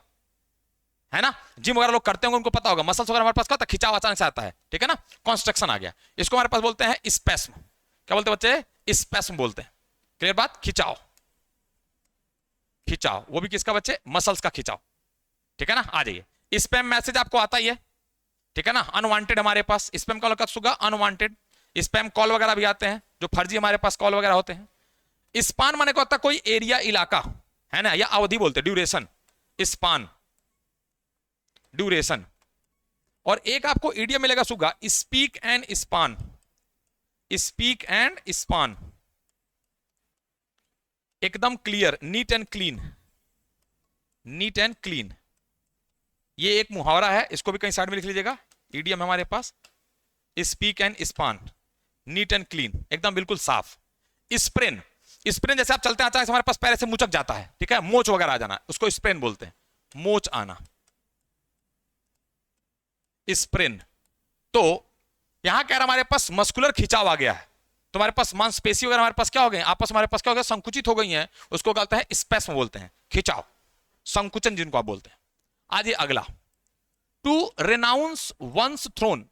है ना। जिम वगैरह लोग करते होंगे उनको पता होगा, मसल्स वगैरह हमारे पास क्या होता है? खिंचाव अचानक से आता है, ठीक है ना, कॉन्स्ट्रक्शन आ गया। इसको हमारे पास बोलते हैं स्पैस्म। क्या बोलते हैं बच्चे? स्पैस्म बोलते हैं। क्लियर बात? खिंचाव, खिंचाव, वो भी किसका बच्चे? मसल्स का खिंचाव, ठीक है ना। आ जाइए। स्पैम मैसेज आपको आता ही है, ठीक है ना, अनवांटेड हमारे पास स्पैम कॉल का सुगा अनवांटेड। स्पैम कॉल वगैरह भी आते हैं जो फर्जी हमारे पास कॉल वगैरह होते हैं। स्पान माने को होता है कोई एरिया, इलाका, है ना, या अवधि बोलते हैं, ड्यूरेशन, स्पान, ड्यूरेशन। और एक आपको इडियम मिलेगा सुगा spick and span, spick and span, एकदम clear, neat and clean, neat and clean. ये एक मुहावरा है, इसको भी कहीं साइड में लिख लीजिएगा, इडियम है हमारे पास। Spick and span, neat and clean, एकदम बिल्कुल साफ। स्प्रेन, स्प्रेन जैसे आप चलते हैं अचानक हमारे पास पैर से मुचक जाता है, ठीक है, मोच वगैरह आ जाना, उसको स्प्रेन बोलते हैं, मोच आना, स्प्रेन। तो यहां कह रहा हमारे पास मस्कुलर खिंचाव आ गया है, तो हमारे पास मांसपेशी वगैरह हमारे पास क्या हो गए? आपस में हमारे पास क्या हो गया? संकुचित हो गई हैं, उसको कहते हैं स्पैस्म बोलते हैं, खिंचाव, संकुचन जिनको आप बोलते हैं। आज अगला, टू रेनाउंस वंस थ्रोन,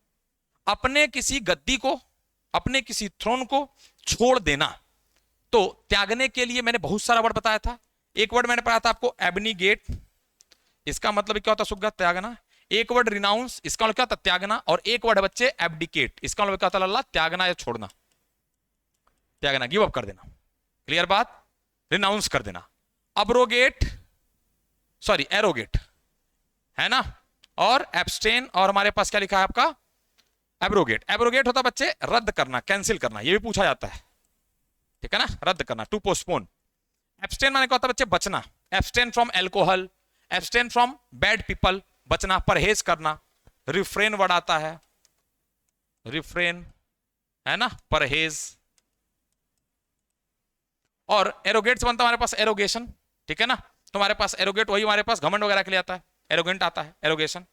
अपने किसी गद्दी को, अपने किसी थ्रोन को छोड़ देना। तो त्यागने के लिए मैंने बहुत सारा वर्ड बताया था। एक वर्ड मैंने पढ़ा था आपको एबनीगेट, इसका मतलब क्या होता है सुग्गा? त्यागना। एक वर्ड रिनाउंस, इसका मतलब क्या होता है? त्यागना। और एक वर्ड है बच्चे एब्डिकेट, इसका मतलब क्या होता है लल्ला? त्यागना या छोड़ना, त्यागना, गिव अप कर देना। क्लियर बात? रिनाउंस कर देना। अब्रोगेट, सॉरी एरोगेट, है ना, और एब्सटेन, और हमारे पास क्या लिखा है आपका? एब्रोगेट। एब्रोगेट होता बच्चे रद्द करना, कैंसिल करना, ये भी पूछा जाता है, ठीक है ना, रद्द करना, टू पोस्टपोन। एब्सटेन माने क्या होता है बच्चे? बचना, abstain from alcohol, abstain from bad people, बचना, परहेज करना। रिफ्रेन वर्ड आता है, रिफ्रेन, है ना, परहेज। और एरोगेट से बनता है हमारे पास एरोगेशन, ठीक है ना, तो हमारे पास एरोगेट वही हमारे पास घमंड वगैरह के लिए आता है, एरोगेंट आता है, एरोगेशन।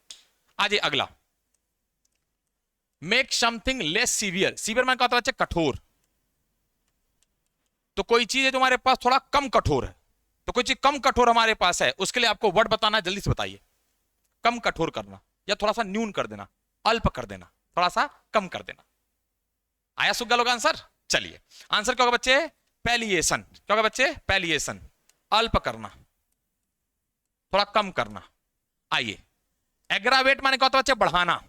आज अगला, make something less severe, severe में क्या होता है बच्चे, कठोर। तो कोई चीज है जो हमारे पास थोड़ा कम कठोर है, तो कोई चीज कम कठोर हमारे पास है, उसके लिए आपको वर्ड बताना है, जल्दी से बताइए। कम कठोर करना, या थोड़ा सा न्यून कर देना, अल्प कर देना, थोड़ा सा कम कर देना। आया सुग्गा लोग आंसर? चलिए आंसर क्या होगा बच्चे, पैलिएशन। क्या होगा बच्चे, पैलिएशन, अल्प करना, थोड़ा कम करना। आइए, एग्रावेट माने क्या होता है बच्चे, बढ़ाना।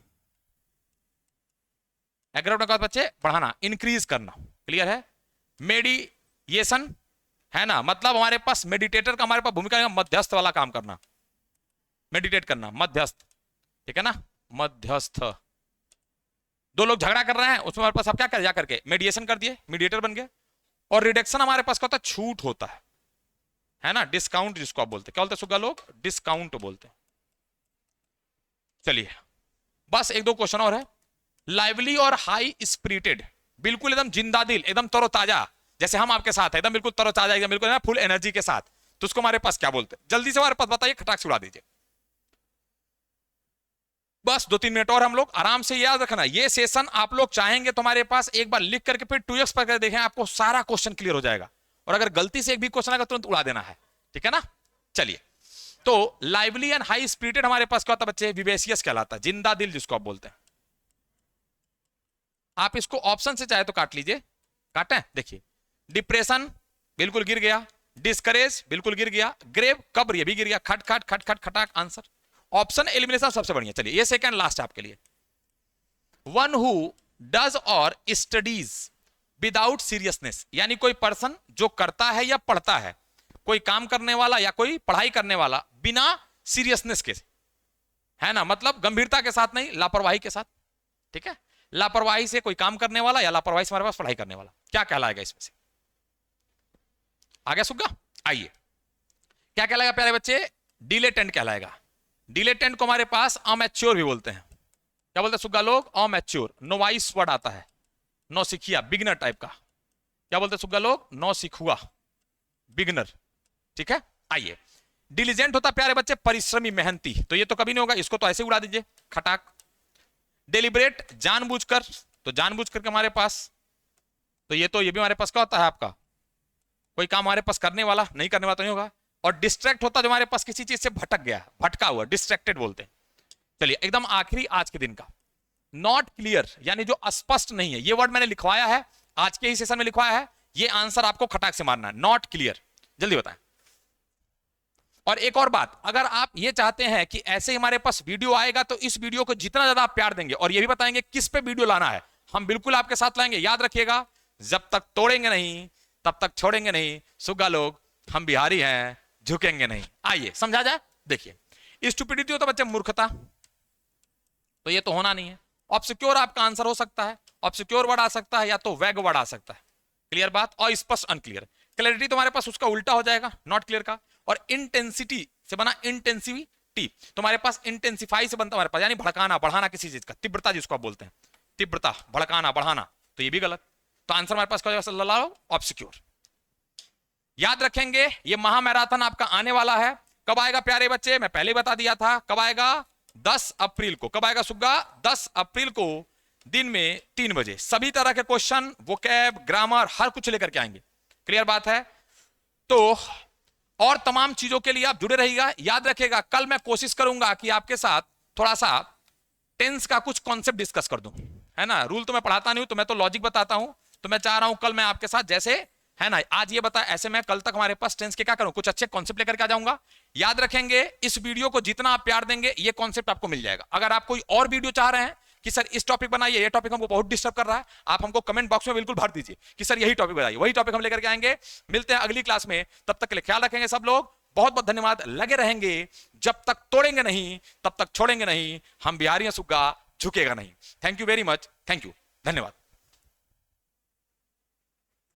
एग्रावेट का बच्चे बढ़ाना, इंक्रीज करना। क्लियर है? मेडिएशन है ना, मतलब हमारे पास मेडिटेटर का हमारे पास भूमिका है मध्यस्थ वाला काम करना, मेडिटेट करना, मध्यस्थ। ठीक है ना, मध्यस्थ। दो लोग झगड़ा कर रहे हैं, उसमें हमारे पास आप क्या कर जा करके मेडिएशन कर दिए, मीडिएटर बन गए। और रिडक्शन हमारे पास क्या होता है, छूट होता है ना, डिस्काउंट जिसको आप बोलते हैं। क्या बोलते हैं सुग्गा लोग, डिस्काउंट बोलते हैं। चलिए बस एक दो क्वेश्चन और है। लाइवली और हाई स्पिरिटेड, बिल्कुल एकदम जिंदा दिल, एकदम तरोताजा, जैसे हम आपके साथ है, एकदम बिल्कुल तरोताजा, एकदम बिल्कुल फुल एनर्जी के साथ, तो उसको हमारे पास क्या बोलते हैं, जल्दी से हमारे पास बताइए, खटाक से उड़ा दीजिए। बस 2-3 मिनट और हम लोग आराम से याद रखना। ये सेशन आप लोग चाहेंगे तो हमारे पास एक बार लिख करके फिर 2x पर देखें, आपको सारा क्वेश्चन क्लियर हो जाएगा। और अगर गलती से एक भी क्वेश्चन आएगा तुरंत उड़ा देना है, ठीक है ना। चलिए, तो लाइवली एंड हाई स्पिरिटेड हमारे पास क्या होता है बच्चे, विवेशियस कहलाता है, जिंदा दिल जिसको आप बोलते हैं। आप इसको ऑप्शन से चाहे तो काट लीजिए, काटें, देखिए। डिप्रेशन बिल्कुल गिर गया, डिस्करेज बिल्कुल गिर गया, ग्रेव कब्र ये भी गिर गया, खट खट खट खट खटाक आंसर। ऑप्शन एलिमिनेशन सबसे बढ़िया। चलिए ये सेकंड लास्ट आपके लिए। वन हु डज और स्टडीज विदाउट सीरियसनेस, यानी कोई पर्सन जो करता है या पढ़ता है, कोई काम करने वाला या कोई पढ़ाई करने वाला बिना सीरियसनेस के, है ना, मतलब गंभीरता के साथ नहीं, लापरवाही के साथ। ठीक है, लापरवाही से कोई काम करने वाला या लापरवाही से हमारे पास पढ़ाई करने वाला, क्या कहलाएगा इसमें से? आ गया सुग्गा? आइए, क्या कहलाएगा प्यारे बच्चे, डिलेटेंट कहलाएगा। डिलेटेंट को हमारे पास अमैच्योर भी बोलते हैं। क्या बोलते हैं सुग्गा लोग, अमैच्योर। नोवाइस वर्ड आता है, नौसिखिया, बिगनर टाइप का। क्या बोलते हैं सुग्गा लोग, नौसिखुआ, बिगनर। ठीक है, आइए। डिलीजेंट होता प्यारे बच्चे परिश्रमी, मेहनती, तो ये तो कभी नहीं होगा, इसको तो ऐसे उड़ा दीजिए, खटाक। डेलिब्रेट, जानबूझकर, तो जानबूझकर के हमारे पास, तो ये भी हमारे पास क्या होता है आपका, कोई काम हमारे पास करने वाला, नहीं करने वाला तो नहीं होगा। और डिस्ट्रैक्ट होता जो हमारे पास किसी चीज से भटक गया, भटका हुआ, डिस्ट्रैक्टेड बोलते हैं। चलिए एकदम आखिरी आज के दिन का, नॉट क्लियर, यानी जो अस्पष्ट नहीं है, ये वर्ड मैंने लिखवाया है आज के ही सेशन में लिखवाया है, ये आंसर आपको खटाक से मारना है, नॉट क्लियर। जल्दी बताएं। और एक और बात, अगर आप ये चाहते हैं कि ऐसे ही हमारे पास वीडियो आएगा तो इस वीडियो को जितना ज्यादा आप प्यार देंगे, और ये भी बताएंगे किस पे वीडियो लाना है, हम बिल्कुल आपके साथ लाएंगे। याद रखिएगा, जब तक तोड़ेंगे नहीं तब तक छोड़ेंगे नहीं। सुग्गा लोग, हम बिहारी हैं, झुकेंगे नहीं। आइए समझा जाए। देखिए, स्टुपिडिटी होता बच्चे मूर्खता, तो ये तो होना नहीं है। ऑब्सक्योर आपका आंसर हो सकता है, ऑब्सक्योर वर्ड आ सकता है, या तो वैग वर्ड आ सकता है। क्लियर बात? और स्पष्ट, अनक्लियर। क्लैरिटी तो हमारे पास उसका उल्टा हो जाएगा, नॉट क्लियर का। और इंटेंसिटी से बना इंटेंसिविटी, तो हमारे पास इंटेंसिफाई से बनता हमारे पास, यानी भड़काना, बढ़ाना किसी चीज का, तीव्रता जिसको आप बोलते हैं, तीव्रता, भड़काना, बढ़ाना, तो ये भी गलत। तो आंसर हमारे पास क्या हो जाएगा, ऑब्सक्योर। याद रखेंगे, ये महा मैराथन आपका आने वाला है। कब आएगा प्यारे बच्चे, मैं पहले बता दिया था, कब आएगा, 10 अप्रैल को। कब आएगा सुग्गा, 10 अप्रैल को दिन में 3 बजे। सभी तरह के क्वेश्चन, वोकैब, ग्रामर, हर कुछ लेकर के आएंगे। क्लियर बात है? तो और तमाम चीजों के लिए आप जुड़े रहिएगा। याद रखिएगा, कल मैं कोशिश करूंगा कि आपके साथ थोड़ा सा टेंस का कुछ कॉन्सेप्ट डिस्कस कर दूं, है ना। रूल तो मैं पढ़ाता नहीं हूं, तो मैं तो लॉजिक बताता हूं। तो मैं चाह रहा हूं कल मैं आपके साथ, जैसे है ना आज ये बता, ऐसे मैं कल तक हमारे पास टेंस के क्या करूं, कुछ अच्छे कॉन्सेप्ट लेकर के आ जाऊंगा। याद रखेंगे, इस वीडियो को जितना आप प्यार देंगे ये कॉन्सेप्ट आपको मिल जाएगा। अगर आप कोई और वीडियो चाह रहे हैं कि सर इस टॉपिक बनाइए, ये टॉपिक हमको बहुत डिस्टर्ब कर रहा है, आप हमको कमेंट बॉक्स में बिल्कुल भर दीजिए कि सर यही टॉपिक बताइए, वही टॉपिक हम लेकर के आएंगे। मिलते हैं अगली क्लास में, तब तक के लिए ख्याल रखेंगे सब लोग। बहुत बहुत धन्यवाद। लगे रहेंगे, जब तक तोड़ेंगे नहीं तब तक छोड़ेंगे नहीं। हम बिहारी हैं सुग्गा, झुकेगा नहीं। Thank you very much, thank you, धन्यवाद।